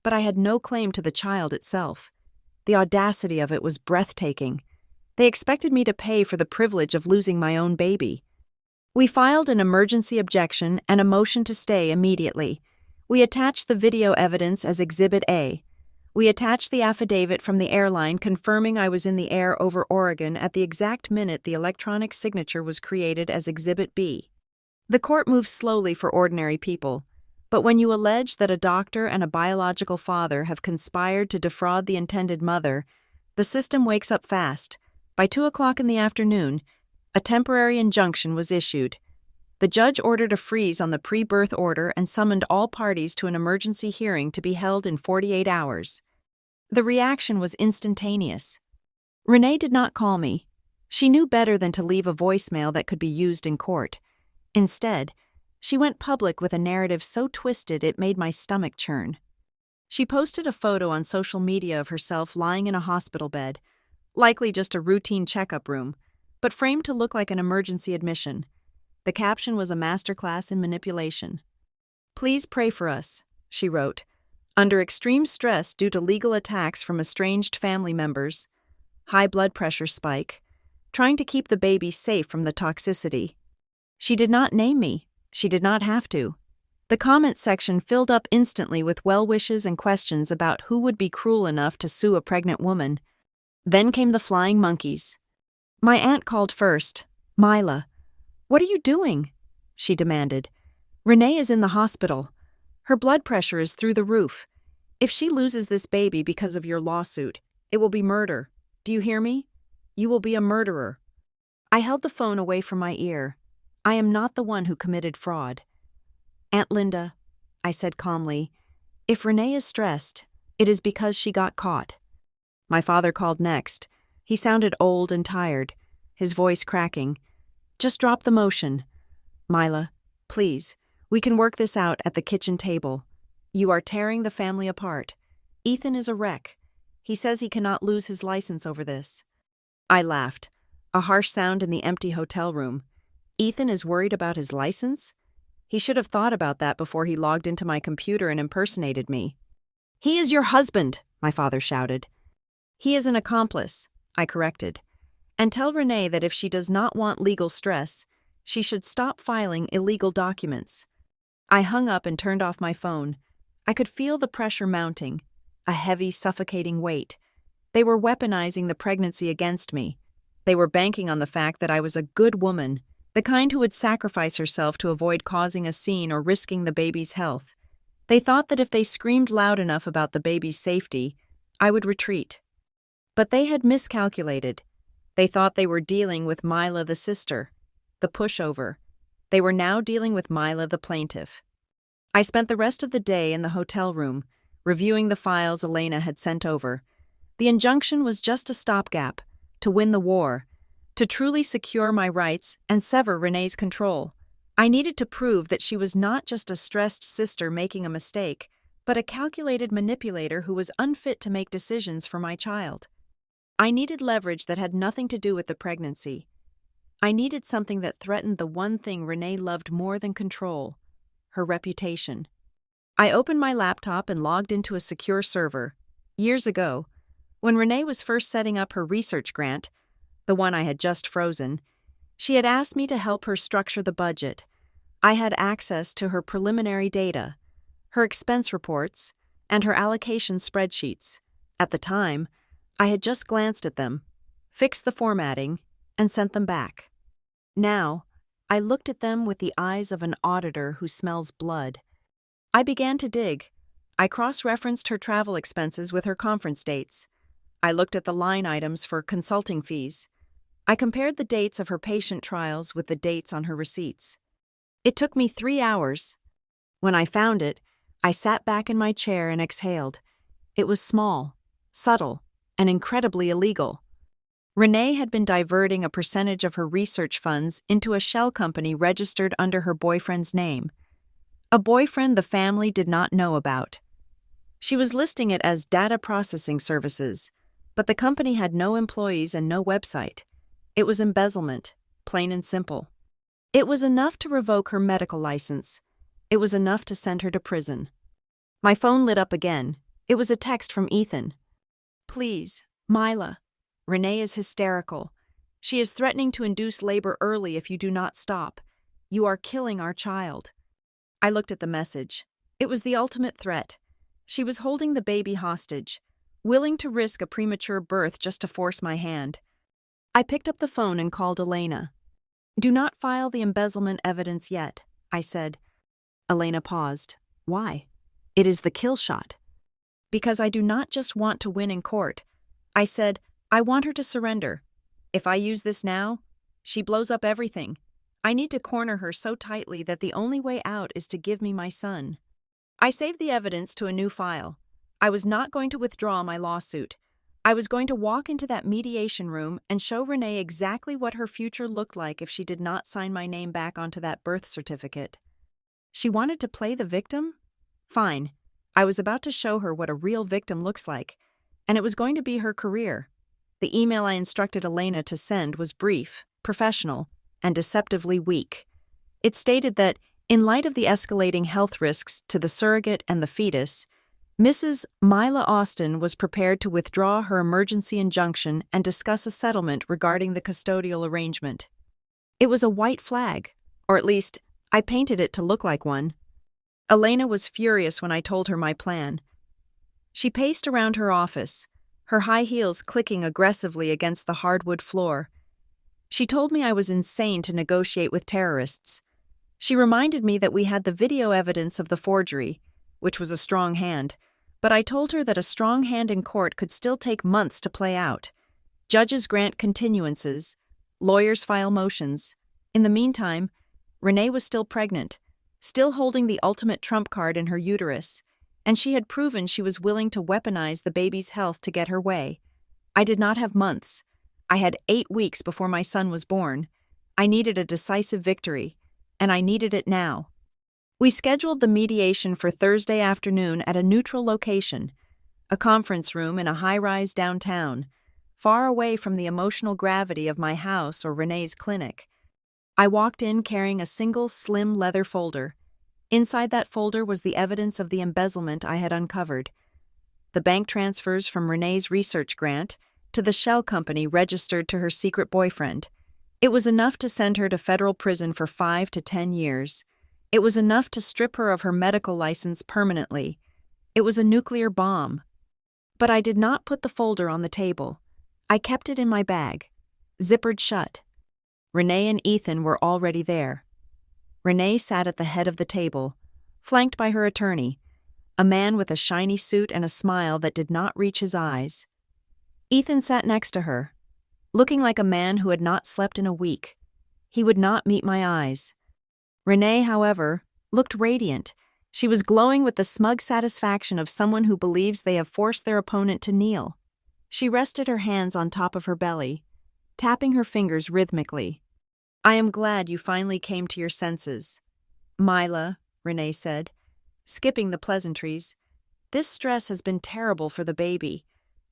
But I had no claim to the child itself. The audacity of it was breathtaking. They expected me to pay for the privilege of losing my own baby. We filed an emergency objection and a motion to stay immediately. We attached the video evidence as Exhibit A. We attached the affidavit from the airline confirming I was in the air over Oregon at the exact minute the electronic signature was created as Exhibit B. The court moves slowly for ordinary people, but when you allege that a doctor and a biological father have conspired to defraud the intended mother, the system wakes up fast. By 2:00 in the afternoon, a temporary injunction was issued. The judge ordered a freeze on the pre-birth order and summoned all parties to an emergency hearing to be held in 48 hours. The reaction was instantaneous. Renee did not call me. She knew better than to leave a voicemail that could be used in court. Instead, she went public with a narrative so twisted it made my stomach churn. She posted a photo on social media of herself lying in a hospital bed, likely just a routine checkup room, but framed to look like an emergency admission. The caption was a masterclass in manipulation. "Please pray for us," she wrote. "Under extreme stress due to legal attacks from estranged family members, high blood pressure spike, trying to keep the baby safe from the toxicity." She did not name me. She did not have to. The comments section filled up instantly with well wishes and questions about who would be cruel enough to sue a pregnant woman. Then came the flying monkeys. My aunt called first. "Mila, what are you doing?" she demanded. "Renee is in the hospital. Her blood pressure is through the roof. If she loses this baby because of your lawsuit, it will be murder. Do you hear me? You will be a murderer." I held the phone away from my ear. I am not the one who committed fraud. "Aunt Linda," I said calmly, "if Renee is stressed, it is because she got caught." My father called next. He sounded old and tired, his voice cracking. "Just drop the motion. Mila, please, we can work this out at the kitchen table. You are tearing the family apart. Ethan is a wreck. He says he cannot lose his license over this." I laughed, a harsh sound in the empty hotel room. Ethan is worried about his license? He should have thought about that before he logged into my computer and impersonated me. "He is your husband," my father shouted. "He is an accomplice," I corrected. "And tell Renee that if she does not want legal stress, she should stop filing illegal documents." I hung up and turned off my phone. I could feel the pressure mounting, a heavy, suffocating weight. They were weaponizing the pregnancy against me. They were banking on the fact that I was a good woman, the kind who would sacrifice herself to avoid causing a scene or risking the baby's health. They thought that if they screamed loud enough about the baby's safety, I would retreat. But they had miscalculated. They thought they were dealing with Mila the sister, the pushover. They were now dealing with Mila the plaintiff. I spent the rest of the day in the hotel room, reviewing the files Elena had sent over. The injunction was just a stopgap, to win the war, to truly secure my rights and sever Renee's control. I needed to prove that she was not just a stressed sister making a mistake, but a calculated manipulator who was unfit to make decisions for my child. I needed leverage that had nothing to do with the pregnancy. I needed something that threatened the one thing Renee loved more than control, her reputation. I opened my laptop and logged into a secure server. Years ago, when Renee was first setting up her research grant, the one I had just frozen, she had asked me to help her structure the budget. I had access to her preliminary data, her expense reports, and her allocation spreadsheets. At the time, I had just glanced at them, fixed the formatting, and sent them back. Now, I looked at them with the eyes of an auditor who smells blood. I began to dig. I cross-referenced her travel expenses with her conference dates. I looked at the line items for consulting fees. I compared the dates of her patient trials with the dates on her receipts. It took me 3 hours. When I found it, I sat back in my chair and exhaled. It was small, subtle, and incredibly illegal. Renee had been diverting a percentage of her research funds into a shell company registered under her boyfriend's name. A boyfriend the family did not know about. She was listing it as data processing services, but the company had no employees and no website. It was embezzlement, plain and simple. It was enough to revoke her medical license. It was enough to send her to prison. My phone lit up again. It was a text from Ethan. "Please, Mila. Renee is hysterical. She is threatening to induce labor early if you do not stop. You are killing our child." I looked at the message. It was the ultimate threat. She was holding the baby hostage, willing to risk a premature birth just to force my hand. I picked up the phone and called Elena. "Do not file the embezzlement evidence yet," I said. Elena paused. "Why?" "It is the kill shot." "Because I do not just want to win in court." I said, "I want her to surrender. If I use this now, she blows up everything. I need to corner her so tightly that the only way out is to give me my son." I saved the evidence to a new file. I was not going to withdraw my lawsuit. I was going to walk into that mediation room and show Renee exactly what her future looked like if she did not sign my name back onto that birth certificate. She wanted to play the victim? Fine. I was about to show her what a real victim looks like, and it was going to be her career. The email I instructed Elena to send was brief, professional, and deceptively weak. It stated that, in light of the escalating health risks to the surrogate and the fetus, Mrs. Mila Austin was prepared to withdraw her emergency injunction and discuss a settlement regarding the custodial arrangement. It was a white flag, or at least, I painted it to look like one. Elena was furious when I told her my plan. She paced around her office, her high heels clicking aggressively against the hardwood floor. She told me I was insane to negotiate with terrorists. She reminded me that we had the video evidence of the forgery, which was a strong hand, but I told her that a strong hand in court could still take months to play out. Judges grant continuances, lawyers file motions. In the meantime, Renee was still pregnant, still holding the ultimate trump card in her uterus, and she had proven she was willing to weaponize the baby's health to get her way. I did not have months. I had 8 weeks before my son was born. I needed a decisive victory, and I needed it now. We scheduled the mediation for Thursday afternoon at a neutral location, a conference room in a high-rise downtown, far away from the emotional gravity of my house or Renee's clinic. I walked in carrying a single slim leather folder. Inside that folder was the evidence of the embezzlement I had uncovered. The bank transfers from Renee's research grant to the shell company registered to her secret boyfriend. It was enough to send her to federal prison for 5 to 10 years. It was enough to strip her of her medical license permanently. It was a nuclear bomb. But I did not put the folder on the table. I kept it in my bag, zippered shut. Renee and Ethan were already there. Renee sat at the head of the table, flanked by her attorney, a man with a shiny suit and a smile that did not reach his eyes. Ethan sat next to her, looking like a man who had not slept in a week. He would not meet my eyes. Renee, however, looked radiant. She was glowing with the smug satisfaction of someone who believes they have forced their opponent to kneel. She rested her hands on top of her belly, tapping her fingers rhythmically. "I am glad you finally came to your senses, Mila," Renee said, skipping the pleasantries. "This stress has been terrible for the baby.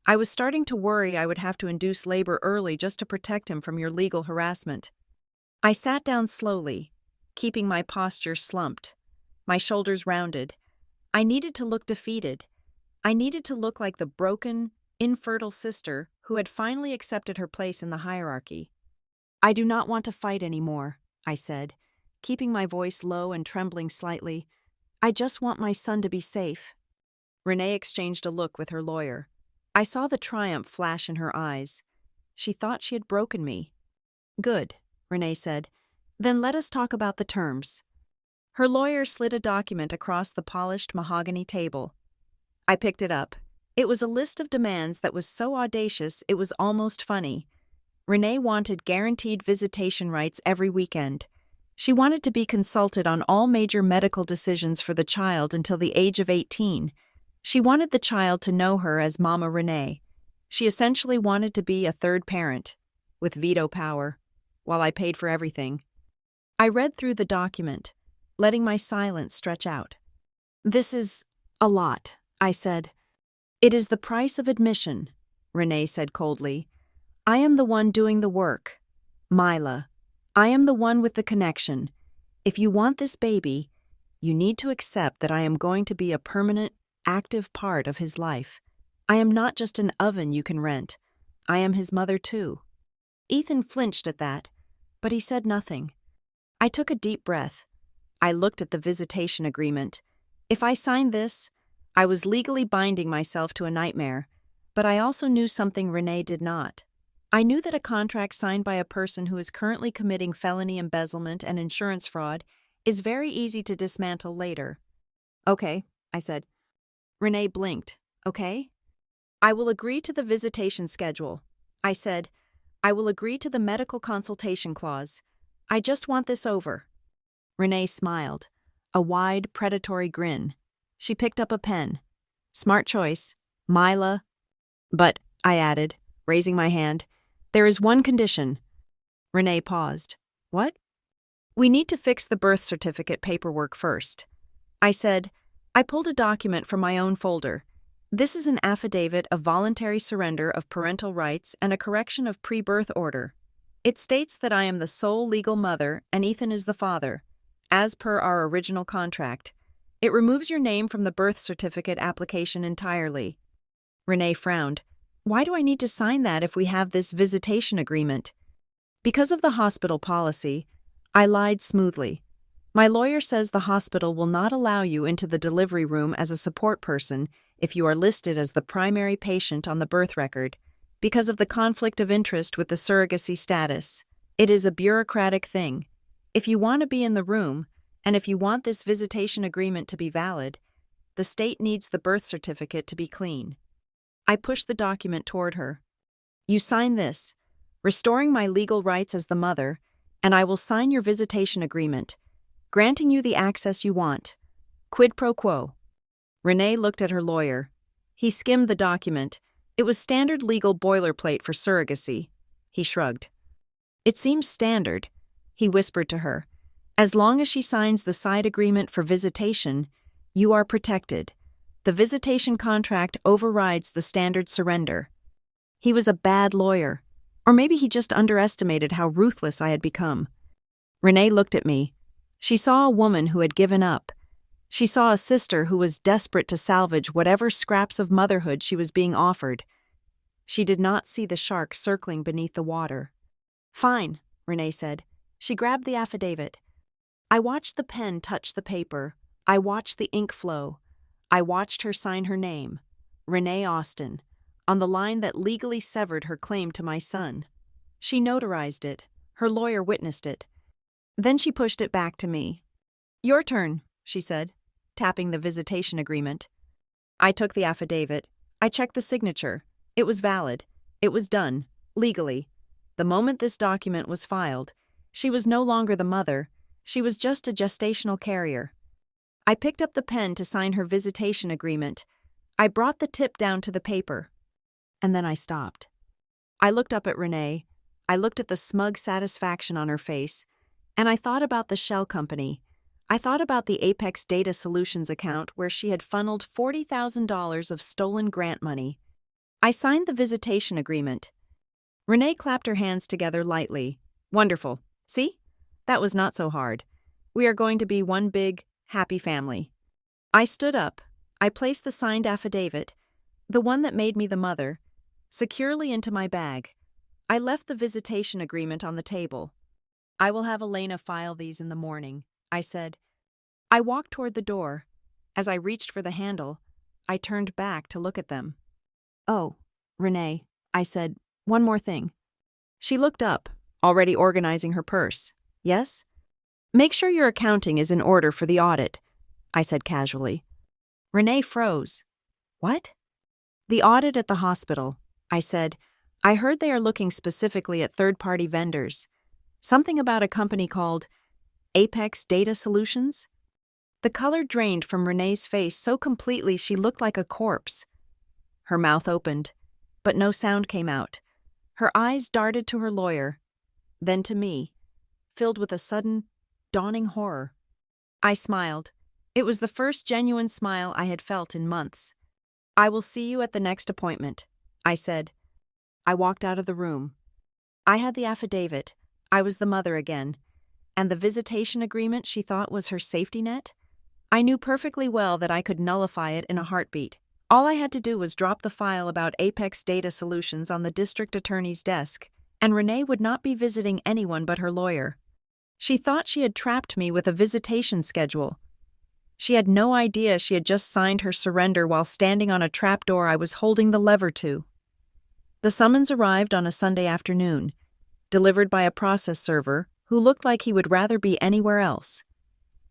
I was starting to worry I would have to induce labor early just to protect him from your legal harassment." I sat down slowly, keeping my posture slumped, my shoulders rounded. I needed to look defeated. I needed to look like the broken, infertile sister who had finally accepted her place in the hierarchy. "I do not want to fight anymore," I said, keeping my voice low and trembling slightly. "I just want my son to be safe." Renee exchanged a look with her lawyer. I saw the triumph flash in her eyes. She thought she had broken me. "Good," Renee said. "Then let us talk about the terms." Her lawyer slid a document across the polished mahogany table. I picked it up. It was a list of demands that was so audacious it was almost funny. Renee wanted guaranteed visitation rights every weekend. She wanted to be consulted on all major medical decisions for the child until the age of 18. She wanted the child to know her as Mama Renee. She essentially wanted to be a third parent, with veto power, while I paid for everything. I read through the document, letting my silence stretch out. "This is a lot," I said. "It is the price of admission," Renee said coldly. "I am the one doing the work. Mila, I am the one with the connection. If you want this baby, you need to accept that I am going to be a permanent, active part of his life. I am not just an oven you can rent. I am his mother too." Ethan flinched at that, but he said nothing. I took a deep breath. I looked at the visitation agreement. If I signed this, I was legally binding myself to a nightmare, but I also knew something Renee did not. I knew that a contract signed by a person who is currently committing felony embezzlement and insurance fraud is very easy to dismantle later. "Okay," I said. Renee blinked. "Okay?" "I will agree to the visitation schedule." I said, "I will agree to the medical consultation clause. I just want this over." Renee smiled, a wide, predatory grin. She picked up a pen. "Smart choice. Mila." "But," I added, raising my hand, "there is one condition." Renee paused. "What?" "We need to fix the birth certificate paperwork first." I said, I pulled a document from my own folder. "This is an affidavit of voluntary surrender of parental rights and a correction of pre-birth order. It states that I am the sole legal mother and Ethan is the father, as per our original contract. It removes your name from the birth certificate application entirely." Renee frowned. "Why do I need to sign that if we have this visitation agreement?" "Because of the hospital policy." I lied smoothly. "My lawyer says the hospital will not allow you into the delivery room as a support person if you are listed as the primary patient on the birth record, because of the conflict of interest with the surrogacy status. It is a bureaucratic thing. If you want to be in the room, and if you want this visitation agreement to be valid, the state needs the birth certificate to be clean." I pushed the document toward her. "You sign this, restoring my legal rights as the mother, and I will sign your visitation agreement, granting you the access you want. Quid pro quo." Renee looked at her lawyer. He skimmed the document. It was standard legal boilerplate for surrogacy. He shrugged. "It seems standard," he whispered to her. "As long as she signs the side agreement for visitation, you are protected. The visitation contract overrides the standard surrender." He was a bad lawyer, or maybe he just underestimated how ruthless I had become. Renee looked at me. She saw a woman who had given up. She saw a sister who was desperate to salvage whatever scraps of motherhood she was being offered. She did not see the shark circling beneath the water. "Fine," Renee said. She grabbed the affidavit. I watched the pen touch the paper. I watched the ink flow. I watched her sign her name, Renee Austin, on the line that legally severed her claim to my son. She notarized it. Her lawyer witnessed it. Then she pushed it back to me. "Your turn," she said, tapping the visitation agreement. I took the affidavit. I checked the signature. It was valid. It was done, legally. The moment this document was filed, she was no longer the mother. She was just a gestational carrier. I picked up the pen to sign her visitation agreement. I brought the tip down to the paper. And then I stopped. I looked up at Renee. I looked at the smug satisfaction on her face. And I thought about the shell company. I thought about the Apex Data Solutions account where she had funneled $40,000 of stolen grant money. I signed the visitation agreement. Renee clapped her hands together lightly. "Wonderful. See? That was not so hard. We are going to be one big, happy family." I stood up. I placed the signed affidavit, the one that made me the mother, securely into my bag. I left the visitation agreement on the table. "I will have Elena file these in the morning," I said. I walked toward the door. As I reached for the handle, I turned back to look at them. "Oh, Renee," I said, "one more thing." She looked up, already organizing her purse. "Yes?" "Make sure your accounting is in order for the audit," I said casually. Renee froze. What? The audit at the hospital, I said. I heard they are looking specifically at third-party vendors. Something about a company called Apex Data Solutions? The color drained from Renee's face so completely she looked like a corpse. Her mouth opened, but no sound came out. Her eyes darted to her lawyer, then to me, filled with a sudden, dawning horror. I smiled. It was the first genuine smile I had felt in months. I will see you at the next appointment, I said. I walked out of the room. I had the affidavit. I was the mother again. And the visitation agreement she thought was her safety net? I knew perfectly well that I could nullify it in a heartbeat. All I had to do was drop the file about Apex Data Solutions on the district attorney's desk, and Renee would not be visiting anyone but her lawyer. She thought she had trapped me with a visitation schedule. She had no idea she had just signed her surrender while standing on a trapdoor I was holding the lever to. The summons arrived on a Sunday afternoon, delivered by a process server who looked like he would rather be anywhere else.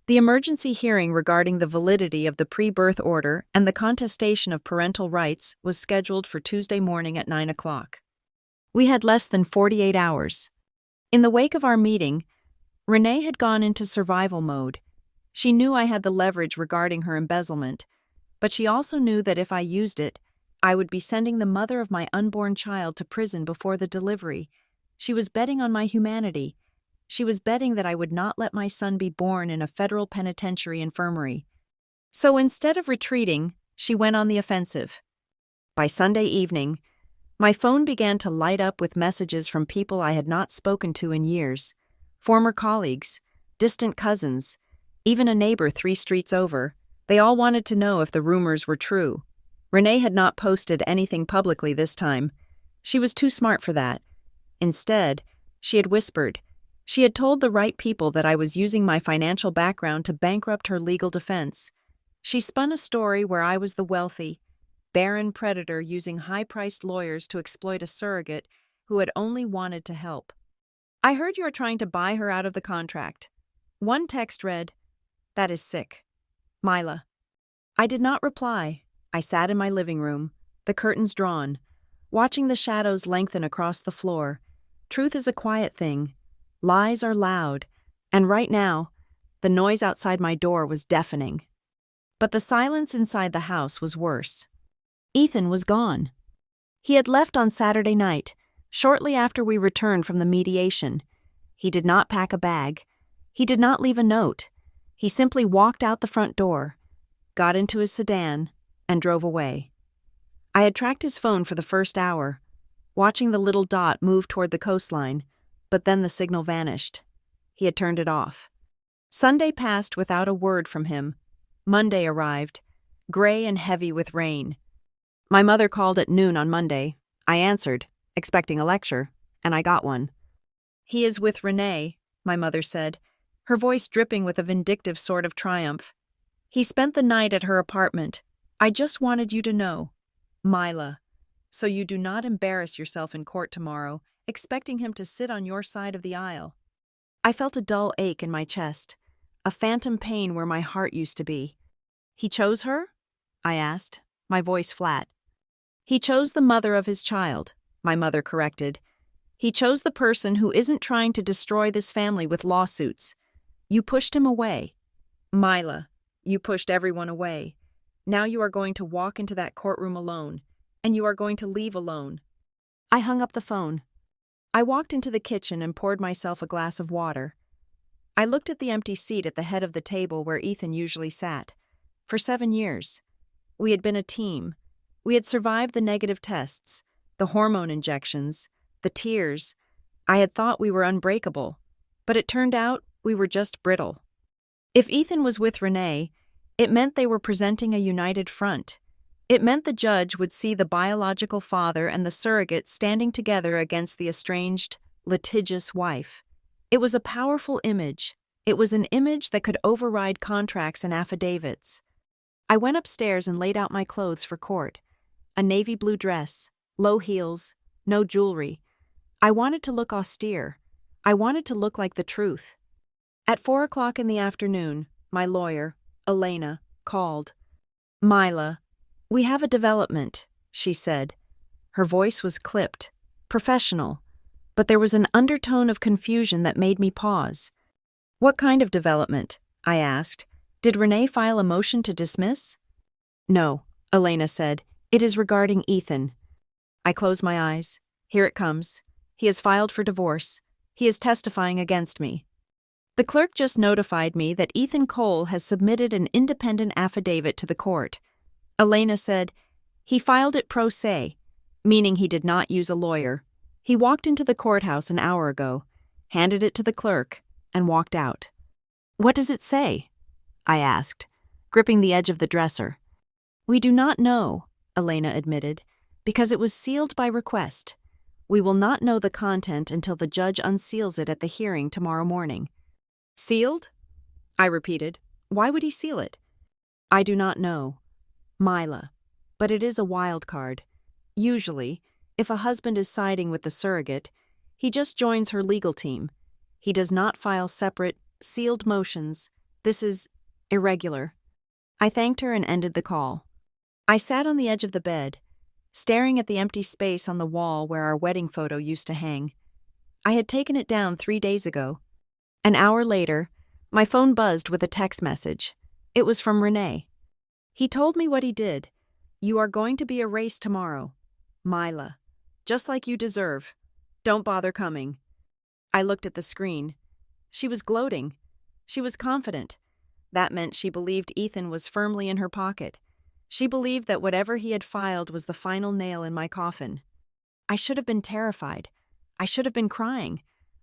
The emergency hearing regarding the validity of the pre-birth order and the contestation of parental rights was scheduled for Tuesday morning at 9 o'clock. We had less than 48 hours. In the wake of our meeting, Renee had gone into survival mode. She knew I had the leverage regarding her embezzlement, but she also knew that if I used it, I would be sending the mother of my unborn child to prison before the delivery. She was betting on my humanity. She was betting that I would not let my son be born in a federal penitentiary infirmary. So instead of retreating, she went on the offensive. By Sunday evening, my phone began to light up with messages from people I had not spoken to in years, former colleagues, distant cousins, even a neighbor 3 streets over. They all wanted to know if the rumors were true. Renee had not posted anything publicly this time. She was too smart for that. Instead, she had whispered. She had told the right people that I was using my financial background to bankrupt her legal defense. She spun a story where I was the wealthy, barren predator using high-priced lawyers to exploit a surrogate who had only wanted to help. I heard you are trying to buy her out of the contract. One text read, "That is sick. Mila." I did not reply. I sat in my living room, the curtains drawn, watching the shadows lengthen across the floor. Truth is a quiet thing. Lies are loud, and right now, the noise outside my door was deafening. But the silence inside the house was worse. Ethan was gone. He had left on Saturday night, shortly after we returned from the mediation. He did not pack a bag. He did not leave a note. He simply walked out the front door, got into his sedan, and drove away. I had tracked his phone for the first hour, watching the little dot move toward the coastline, but then the signal vanished. He had turned it off. Sunday passed without a word from him. Monday arrived, gray and heavy with rain. My mother called at noon on Monday. I answered, expecting a lecture, and I got one. "He is with Renee," my mother said, her voice dripping with a vindictive sort of triumph. "He spent the night at her apartment. I just wanted you to know, Mila, so you do not embarrass yourself in court tomorrow, expecting him to sit on your side of the aisle." I felt a dull ache in my chest, a phantom pain where my heart used to be. "He chose her?" I asked, my voice flat. "He chose the mother of his child," my mother corrected. "He chose the person who isn't trying to destroy this family with lawsuits. You pushed him away. Mila, you pushed everyone away. Now you are going to walk into that courtroom alone, and you are going to leave alone." I hung up the phone. I walked into the kitchen and poured myself a glass of water. I looked at the empty seat at the head of the table where Ethan usually sat. For 7 years, we had been a team. We had survived the negative tests, the hormone injections, the tears. I had thought we were unbreakable, but it turned out we were just brittle. If Ethan was with Renee, it meant they were presenting a united front. It meant the judge would see the biological father and the surrogate standing together against the estranged, litigious wife. It was a powerful image. It was an image that could override contracts and affidavits. I went upstairs and laid out my clothes for court. A navy blue dress, low heels, no jewelry. I wanted to look austere. I wanted to look like the truth. At 4 o'clock in the afternoon, my lawyer, Elena, called. "Mila, "We have a development," she said. Her voice was clipped, professional, but there was an undertone of confusion that made me pause. "What kind of development?" I asked. "Did Renee file a motion to dismiss?" "No," Elena said. "It is regarding Ethan." I closed my eyes. "Here it comes. He has filed for divorce. He is testifying against me." The clerk just notified me that Ethan Cole has submitted an independent affidavit to the court. Elena said, "He filed it pro se," meaning he did not use a lawyer. He walked into the courthouse an hour ago, handed it to the clerk, and walked out. "What does it say?" I asked, gripping the edge of the dresser. "We do not know," Elena admitted, "because it was sealed by request. We will not know the content until the judge unseals it at the hearing tomorrow morning." "Sealed?" I repeated. "Why would he seal it?" "I do not know, Mila, but it is a wild card. Usually, if a husband is siding with the surrogate, he just joins her legal team. He does not file separate, sealed motions. This is irregular." I thanked her and ended the call. I sat on the edge of the bed, staring at the empty space on the wall where our wedding photo used to hang. I had taken it down 3 days ago. An hour later, my phone buzzed with a text message. It was from Renee. "He told me what he did. You are going to be erased tomorrow. Mila. Just like you deserve. Don't bother coming." I looked at the screen. She was gloating. She was confident. That meant she believed Ethan was firmly in her pocket. She believed that whatever he had filed was the final nail in my coffin. I should have been terrified. I should have been crying.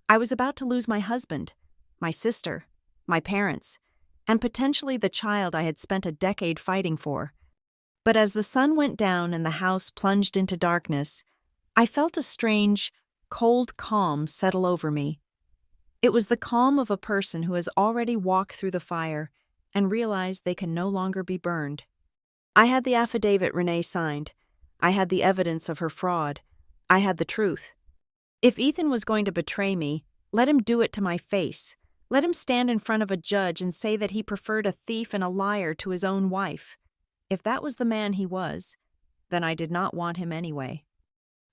I was about to lose my husband, my sister, my parents, and potentially the child I had spent a decade fighting for. But as the sun went down and the house plunged into darkness, I felt a strange, cold calm settle over me. It was the calm of a person who has already walked through the fire and realized they can no longer be burned. I had the affidavit Renee signed. I had the evidence of her fraud. I had the truth. If Ethan was going to betray me, let him do it to my face. Let him stand in front of a judge and say that he preferred a thief and a liar to his own wife. If that was the man he was, then I did not want him anyway.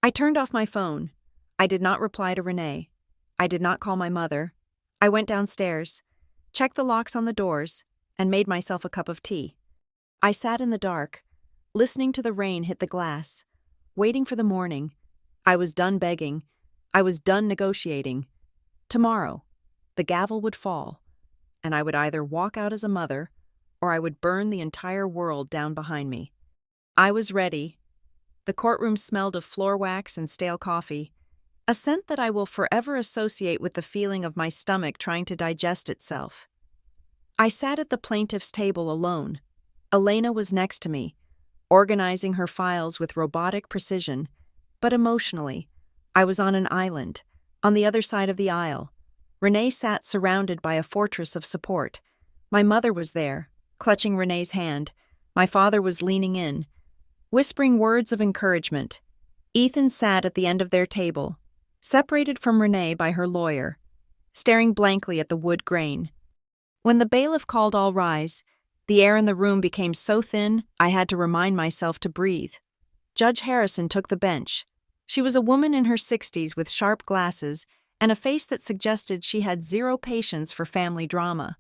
I turned off my phone. I did not reply to Renee. I did not call my mother. I went downstairs, checked the locks on the doors, and made myself a cup of tea. I sat in the dark, listening to the rain hit the glass, waiting for the morning. I was done begging. I was done negotiating. Tomorrow, the gavel would fall, and I would either walk out as a mother, or I would burn the entire world down behind me. I was ready. The courtroom smelled of floor wax and stale coffee, a scent that I will forever associate with the feeling of my stomach trying to digest itself. I sat at the plaintiff's table alone. Elena was next to me, organizing her files with robotic precision, but emotionally, I was on an island, on the other side of the aisle. Renee sat surrounded by a fortress of support. My mother was there, clutching Renee's hand. My father was leaning in, whispering words of encouragement. Ethan sat at the end of their table, separated from Renee by her lawyer, staring blankly at the wood grain. When the bailiff called all rise, the air in the room became so thin I had to remind myself to breathe. Judge Harrison took the bench. She was a woman in her 60s with sharp glasses and a face that suggested she had zero patience for family drama.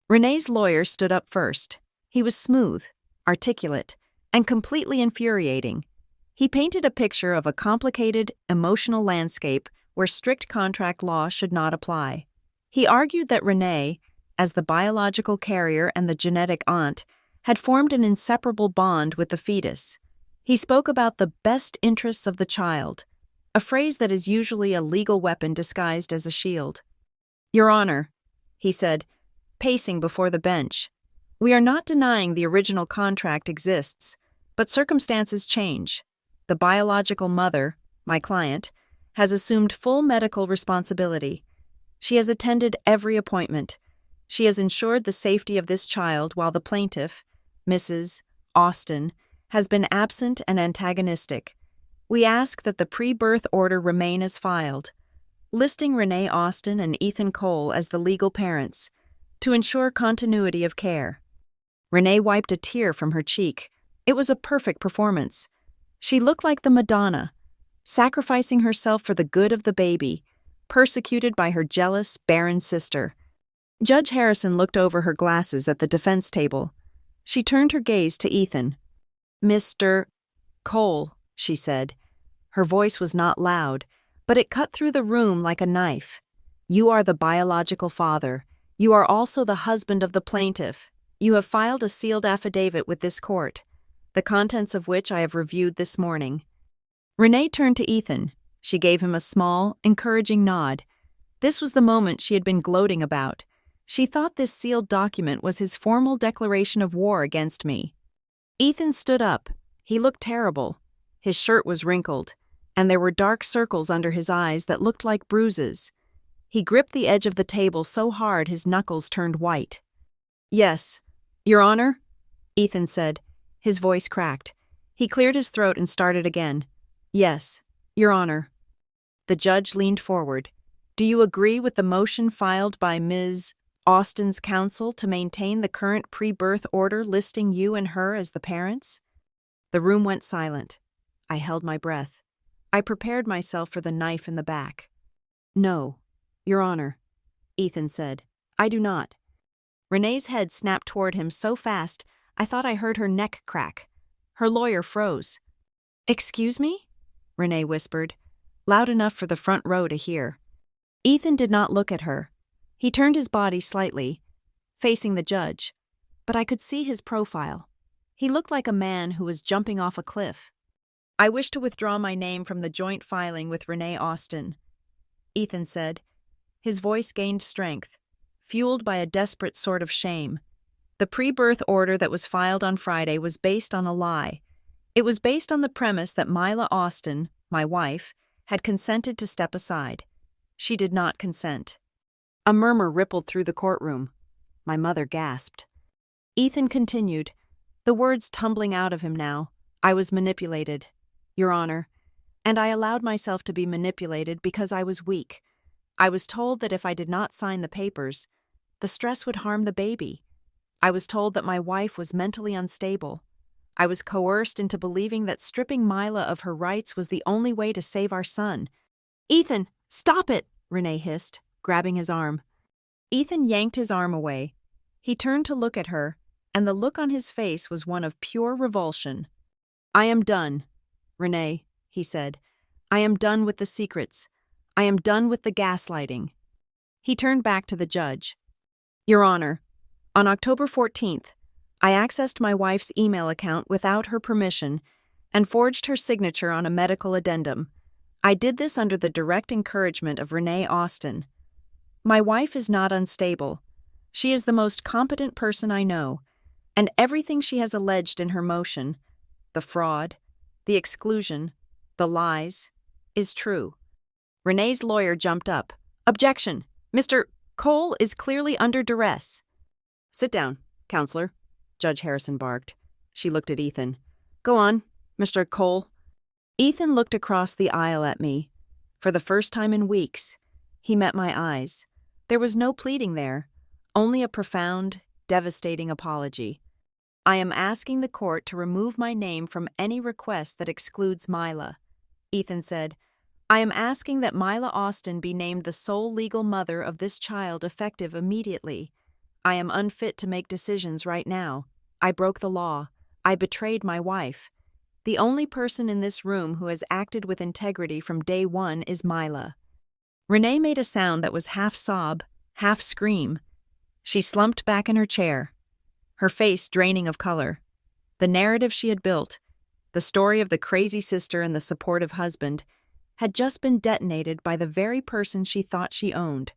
Renee's lawyer stood up first. He was smooth, articulate, and completely infuriating. He painted a picture of a complicated, emotional landscape where strict contract law should not apply. He argued that Renee, as the biological carrier and the genetic aunt, had formed an inseparable bond with the fetus. He spoke about the best interests of the child, a phrase that is usually a legal weapon disguised as a shield. "Your Honor," he said, pacing before the bench, "we are not denying the original contract exists, but circumstances change. The biological mother, my client, has assumed full medical responsibility. She has attended every appointment. She has ensured the safety of this child while the plaintiff, Mrs. Austin, has been absent and antagonistic. We ask that the pre-birth order remain as filed, listing Renee Austin and Ethan Cole as the legal parents, to ensure continuity of care." Renee wiped a tear from her cheek, It was a perfect performance. She looked like the Madonna, sacrificing herself for the good of the baby, persecuted by her jealous, barren sister. Judge Harrison looked over her glasses at the defense table. She turned her gaze to Ethan. "Mr. Cole," she said. Her voice was not loud, but it cut through the room like a knife. "You are the biological father. You are also the husband of the plaintiff. You have filed a sealed affidavit with this court, the contents of which I have reviewed this morning." Renee turned to Ethan. She gave him a small, encouraging nod. This was the moment she had been gloating about. She thought this sealed document was his formal declaration of war against me. Ethan stood up. He looked terrible. His shirt was wrinkled, and there were dark circles under his eyes that looked like bruises. He gripped the edge of the table so hard his knuckles turned white. "Yes, Your Honor," Ethan said. His voice cracked. He cleared his throat and started again. "Yes, Your Honor." The judge leaned forward. "Do you agree with the motion filed by Ms. Austin's counsel to maintain the current pre-birth order listing you and her as the parents?" The room went silent. I held my breath. I prepared myself for the knife in the back. "No, Your Honor," Ethan said. "I do not." Renee's head snapped toward him so fast I thought I heard her neck crack. Her lawyer froze. "Excuse me?" Renee whispered, loud enough for the front row to hear. Ethan did not look at her. He turned his body slightly, facing the judge, but I could see his profile. He looked like a man who was jumping off a cliff. "I wish to withdraw my name from the joint filing with Renee Austin," Ethan said. His voice gained strength, fueled by a desperate sort of shame. The pre-birth order that was filed on Friday was based on a lie. It was based on the premise that Lila Austin, my wife, had consented to step aside. She did not consent. A murmur rippled through the courtroom. My mother gasped. Ethan continued, the words tumbling out of him now. "I was manipulated, Your Honor, and I allowed myself to be manipulated because I was weak. I was told that if I did not sign the papers, the stress would harm the baby. I was told that my wife was mentally unstable. I was coerced into believing that stripping Lila of her rights was the only way to save our son." "Ethan, stop it!" Renee hissed, grabbing his arm. Ethan yanked his arm away. He turned to look at her, and the look on his face was one of pure revulsion. "I am done, Renee," he said. "I am done with the secrets. I am done with the gaslighting." He turned back to the judge. "Your Honor, on October 14th, I accessed my wife's email account without her permission and forged her signature on a medical addendum. I did this under the direct encouragement of Renee Austin. My wife is not unstable. She is the most competent person I know, and everything she has alleged in her motion, the fraud, the exclusion, the lies, is true." Renee's lawyer jumped up. "Objection! Mr. Cole is clearly under duress." "Sit down, counselor," Judge Harrison barked. She looked at Ethan. "Go on, Mr. Cole." Ethan looked across the aisle at me. For the first time in weeks, he met my eyes. There was no pleading there, only a profound, devastating apology. "I am asking the court to remove my name from any request that excludes Lila," Ethan said. "I am asking that Lila Austin be named the sole legal mother of this child effective immediately. I am unfit to make decisions right now. I broke the law. I betrayed my wife. The only person in this room who has acted with integrity from day one is Lila." Renee made a sound that was half sob, half scream. She slumped back in her chair, her face draining of color. The narrative she had built, the story of the crazy sister and the supportive husband, had just been detonated by the very person she thought she owned.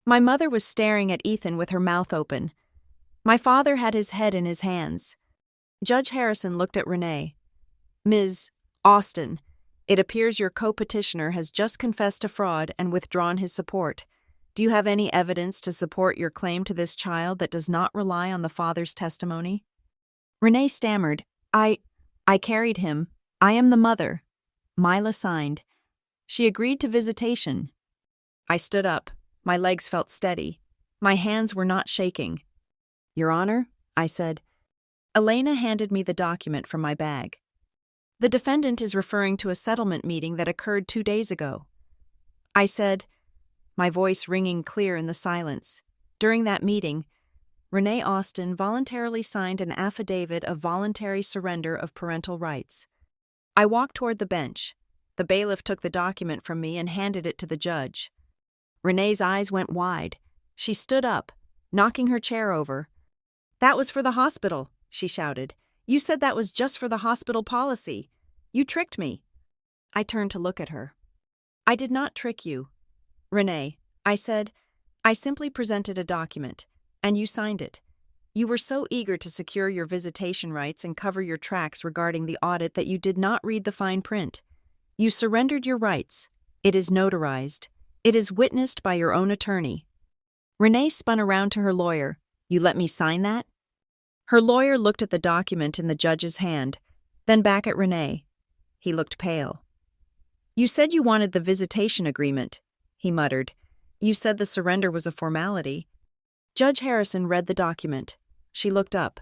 My mother was staring at Ethan with her mouth open. My father had his head in his hands. Judge Harrison looked at Renee. "Ms. Austin, it appears your co-petitioner has just confessed to fraud and withdrawn his support. Do you have any evidence to support your claim to this child that does not rely on the father's testimony?" Renee stammered. I carried him. I am the mother." Lila signed. She agreed to visitation. I stood up. My legs felt steady. My hands were not shaking. "Your Honor," I said, Elena handed me the document from my bag. The defendant is referring to a settlement meeting that occurred 2 days ago. I said, my voice ringing clear in the silence. During that meeting, Renee Austin voluntarily signed an affidavit of voluntary surrender of parental rights. I walked toward the bench. The bailiff took the document from me and handed it to the judge. Renee's eyes went wide. She stood up, knocking her chair over. "That was for the hospital," she shouted. "You said that was just for the hospital policy. You tricked me." I turned to look at her. "I did not trick you, Renee," I said. "I simply presented a document, and you signed it. You were so eager to secure your visitation rights and cover your tracks regarding the audit that you did not read the fine print. You surrendered your rights. It is notarized. It is witnessed by your own attorney." Renee spun around to her lawyer. "You let me sign that?" Her lawyer looked at the document in the judge's hand, then back at Renee. He looked pale. "You said you wanted the visitation agreement," he muttered. "You said the surrender was a formality." Judge Harrison read the document. She looked up.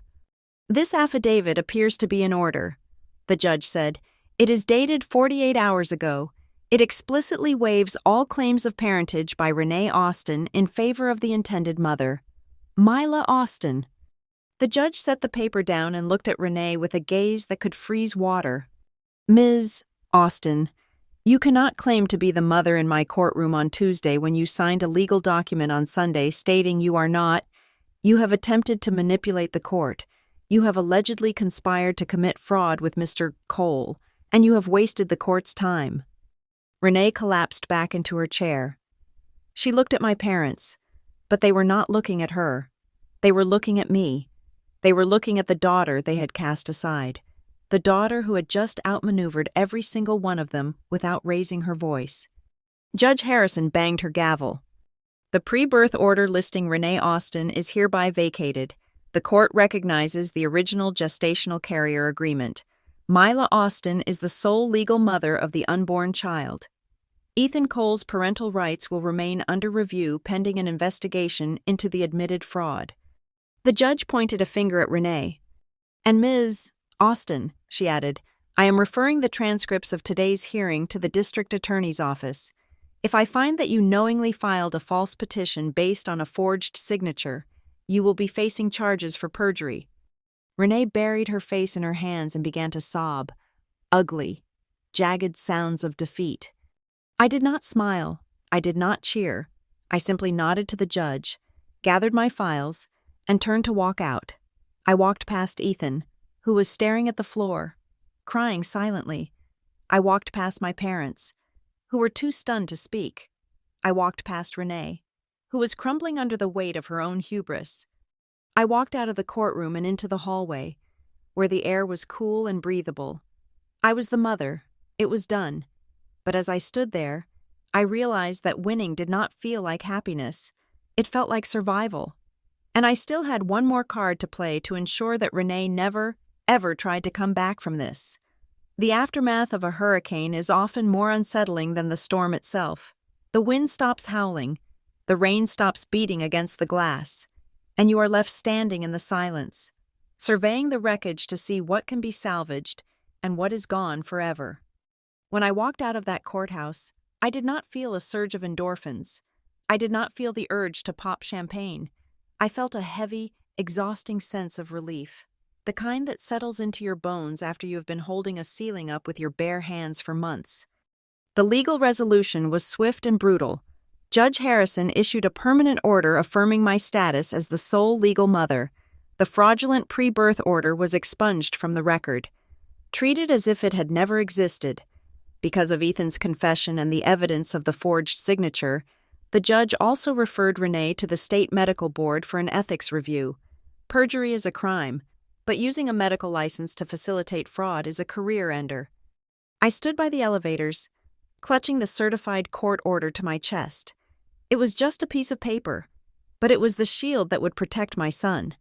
"This affidavit appears to be in order," the judge said. "It is dated 48 hours ago. It explicitly waives all claims of parentage by Renee Austin in favor of the intended mother, Lila Austin." The judge set the paper down and looked at Renee with a gaze that could freeze water. "Ms. Austin, you cannot claim to be the mother in my courtroom on Tuesday when you signed a legal document on Sunday stating you are not. You have attempted to manipulate the court. You have allegedly conspired to commit fraud with Mr. Cole, and you have wasted the court's time." Renee collapsed back into her chair. She looked at my parents, but they were not looking at her. They were looking at me. They were looking at the daughter they had cast aside, the daughter who had just outmaneuvered every single one of them without raising her voice. Judge Harrison banged her gavel. "The pre-birth order listing Renee Austin is hereby vacated. The court recognizes the original gestational carrier agreement. Lila Austin is the sole legal mother of the unborn child. Ethan Cole's parental rights will remain under review pending an investigation into the admitted fraud." The judge pointed a finger at Renee. "And Ms. Austin," she added, "I am referring the transcripts of today's hearing to the district attorney's office. If I find that you knowingly filed a false petition based on a forged signature, you will be facing charges for perjury." Renee buried her face in her hands and began to sob. Ugly, jagged sounds of defeat. I did not smile. I did not cheer. I simply nodded to the judge, gathered my files, and turned to walk out. I walked past Ethan, who was staring at the floor, crying silently. I walked past my parents, who were too stunned to speak. I walked past Renee, who was crumbling under the weight of her own hubris. I walked out of the courtroom and into the hallway, where the air was cool and breathable. I was the mother. It was done. But as I stood there, I realized that winning did not feel like happiness. It felt like survival. And I still had one more card to play to ensure that Renee never, ever tried to come back from this. The aftermath of a hurricane is often more unsettling than the storm itself. The wind stops howling, the rain stops beating against the glass, and you are left standing in the silence, surveying the wreckage to see what can be salvaged and what is gone forever. When I walked out of that courthouse, I did not feel a surge of endorphins. I did not feel the urge to pop champagne. I felt a heavy, exhausting sense of relief, the kind that settles into your bones after you have been holding a ceiling up with your bare hands for months. The legal resolution was swift and brutal. Judge Harrison issued a permanent order affirming my status as the sole legal mother. The fraudulent pre-birth order was expunged from the record, treated as if it had never existed. Because of Ethan's confession and the evidence of the forged signature, the judge also referred Renee to the state medical board for an ethics review. Perjury is a crime, but using a medical license to facilitate fraud is a career ender. I stood by the elevators, clutching the certified court order to my chest. It was just a piece of paper, but it was the shield that would protect my son.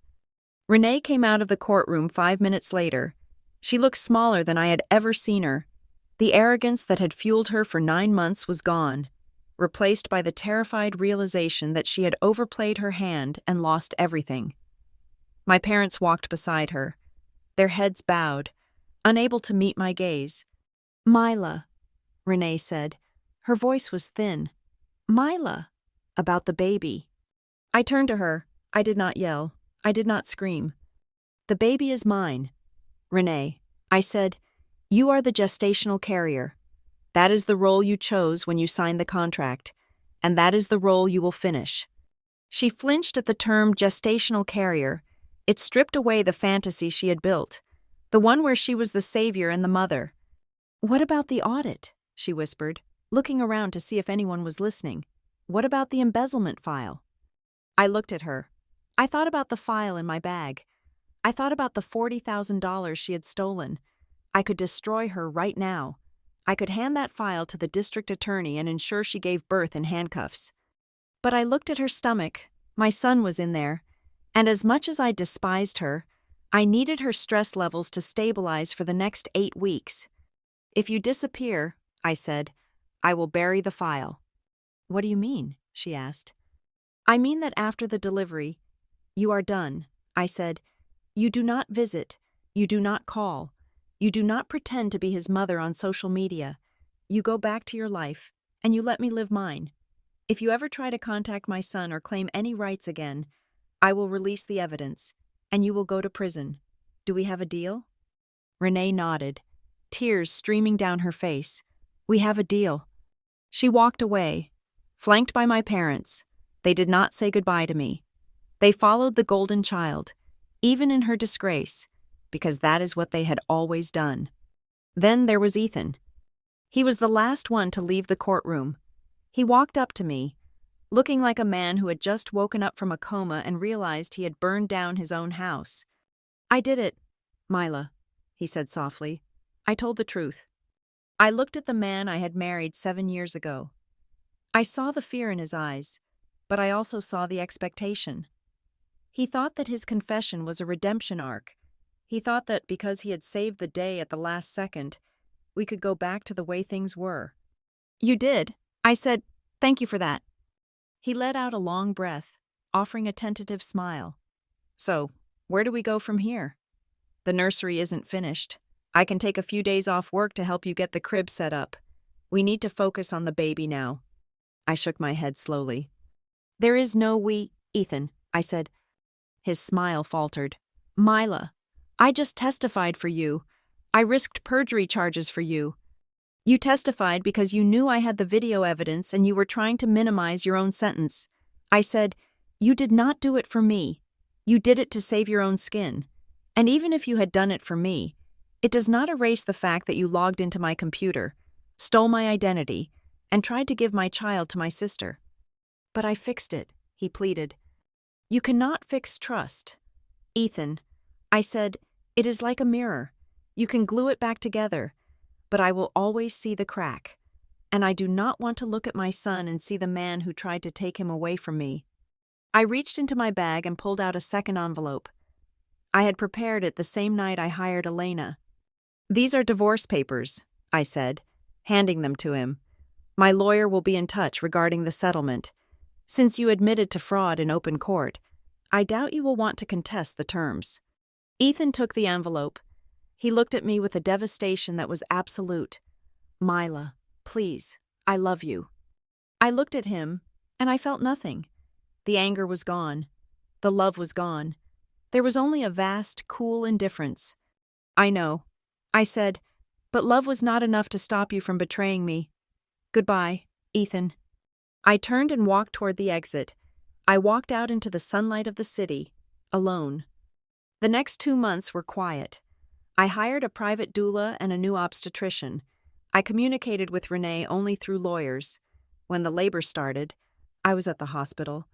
Renee came out of the courtroom 5 minutes later. She looked smaller than I had ever seen her. The arrogance that had fueled her for 9 months was gone, replaced by the terrified realization that she had overplayed her hand and lost everything. My parents walked beside her. their heads bowed, unable to meet my gaze. "Mila," Renee said. Her voice was thin. "Mila." "About the baby." I turned to her. I did not yell. I did not scream. "The baby is mine." "Renee," I said, "you are the gestational carrier. That is the role you chose when you signed the contract, and that is the role you will finish." She flinched at the term gestational carrier. It stripped away the fantasy she had built, the one where she was the savior and the mother. "What about the audit?" she whispered, looking around to see if anyone was listening. "What about the embezzlement file?" I looked at her. I thought about the file in my bag. I thought about the $40,000 she had stolen. I could destroy her right now. I could hand that file to the district attorney and ensure she gave birth in handcuffs. But I looked at her stomach. My son was in there. And as much as I despised her, I needed her stress levels to stabilize for the next 8 weeks. "If you disappear," I said, "I will bury the file." "What do you mean?" she asked. "I mean that after the delivery, you are done," I said. "You do not visit. You do not call. You do not pretend to be his mother on social media. You go back to your life, and you let me live mine. If you ever try to contact my son or claim any rights again, I will release the evidence, and you will go to prison. Do we have a deal?" Renee nodded, tears streaming down her face. "We have a deal." She walked away, flanked by my parents. They did not say goodbye to me. They followed the golden child, even in her disgrace, because that is what they had always done. Then there was Ethan. He was the last one to leave the courtroom. He walked up to me, looking like a man who had just woken up from a coma and realized he had burned down his own house. "I did it, Mila," he said softly. "I told the truth." I looked at the man I had married 7 years ago. I saw the fear in his eyes, but I also saw the expectation. He thought that his confession was a redemption arc. He thought that because he had saved the day at the last second, we could go back to the way things were. "You did," I said. "Thank you for that." He let out a long breath, offering a tentative smile. "So, where do we go from here? The nursery isn't finished. I can take a few days off work to help you get the crib set up. We need to focus on the baby now." I shook my head slowly. "There is no we, Ethan," I said. His smile faltered. "Mila, I just testified for you. I risked perjury charges for you. You testified because you knew I had the video evidence and you were trying to minimize your own sentence." I said, "You did not do it for me. You did it to save your own skin. And even if you had done it for me, it does not erase the fact that you logged into my computer, stole my identity, and tried to give my child to my sister." "But I fixed it," he pleaded. "You cannot fix trust. Ethan," I said, "it is like a mirror. You can glue it back together, but I will always see the crack. And I do not want to look at my son and see the man who tried to take him away from me." I reached into my bag and pulled out a second envelope. I had prepared it the same night I hired Elena. "These are divorce papers," I said, handing them to him. "My lawyer will be in touch regarding the settlement. Since you admitted to fraud in open court, I doubt you will want to contest the terms." Ethan took the envelope. He looked at me with a devastation that was absolute. "Mila, please, I love you." I looked at him, and I felt nothing. The anger was gone. The love was gone. There was only a vast, cool indifference. "I know," I said, "but love was not enough to stop you from betraying me. Goodbye, Ethan." I turned and walked toward the exit. I walked out into the sunlight of the city, alone. The next 2 months were quiet. I hired a private doula and a new obstetrician. I communicated with Renee only through lawyers. When the labor started, I was at the hospital.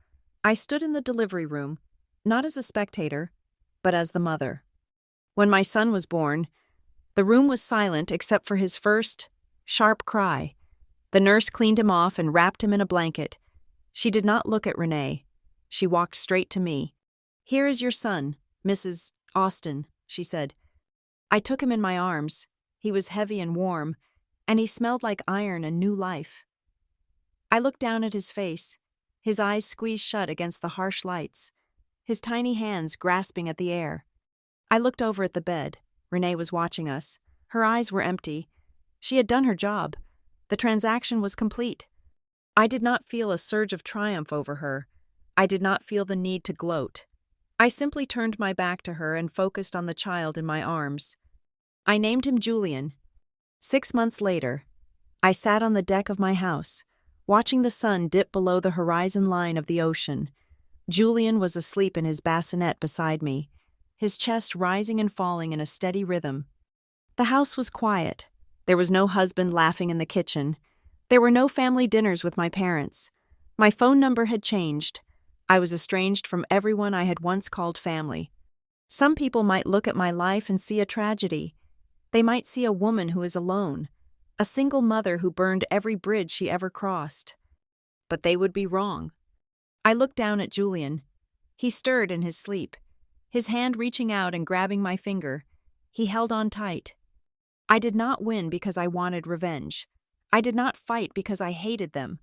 I stood in the delivery room, not as a spectator, but as the mother. When my son was born, the room was silent except for his first, sharp cry. The nurse cleaned him off and wrapped him in a blanket. She did not look at Renee. She walked straight to me. "Here is your son, Mrs. Austin," she said. I took him in my arms. He was heavy and warm, and he smelled like iron and new life. I looked down at his face, his eyes squeezed shut against the harsh lights, his tiny hands grasping at the air. I looked over at the bed. Renee was watching us. Her eyes were empty. She had done her job. The transaction was complete. I did not feel a surge of triumph over her. I did not feel the need to gloat. I simply turned my back to her and focused on the child in my arms. I named him Julian. 6 months later, I sat on the deck of my house, watching the sun dip below the horizon line of the ocean. Julian was asleep in his bassinet beside me, his chest rising and falling in a steady rhythm. The house was quiet. There was no husband laughing in the kitchen. There were no family dinners with my parents. My phone number had changed. I was estranged from everyone I had once called family. Some people might look at my life and see a tragedy. They might see a woman who is alone, a single mother who burned every bridge she ever crossed. But they would be wrong. I looked down at Julian. He stirred in his sleep, his hand reaching out and grabbing my finger. He held on tight. I did not win because I wanted revenge. I did not fight because I hated them.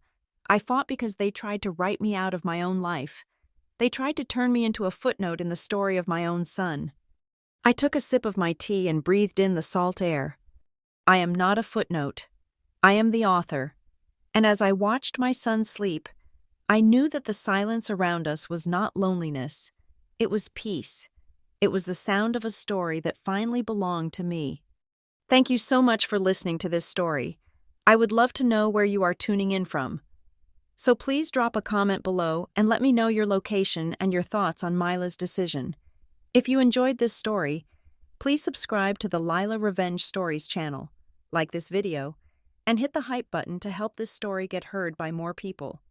I fought because they tried to write me out of my own life. They tried to turn me into a footnote in the story of my own son. I took a sip of my tea and breathed in the salt air. I am not a footnote. I am the author. And as I watched my son sleep, I knew that the silence around us was not loneliness. It was peace. It was the sound of a story that finally belonged to me. Thank you so much for listening to this story. I would love to know where you are tuning in from. So please drop a comment below and let me know your location and your thoughts on Mila's decision. If you enjoyed this story, please subscribe to the Lila Revenge Stories channel, like this video, and hit the hype button to help this story get heard by more people.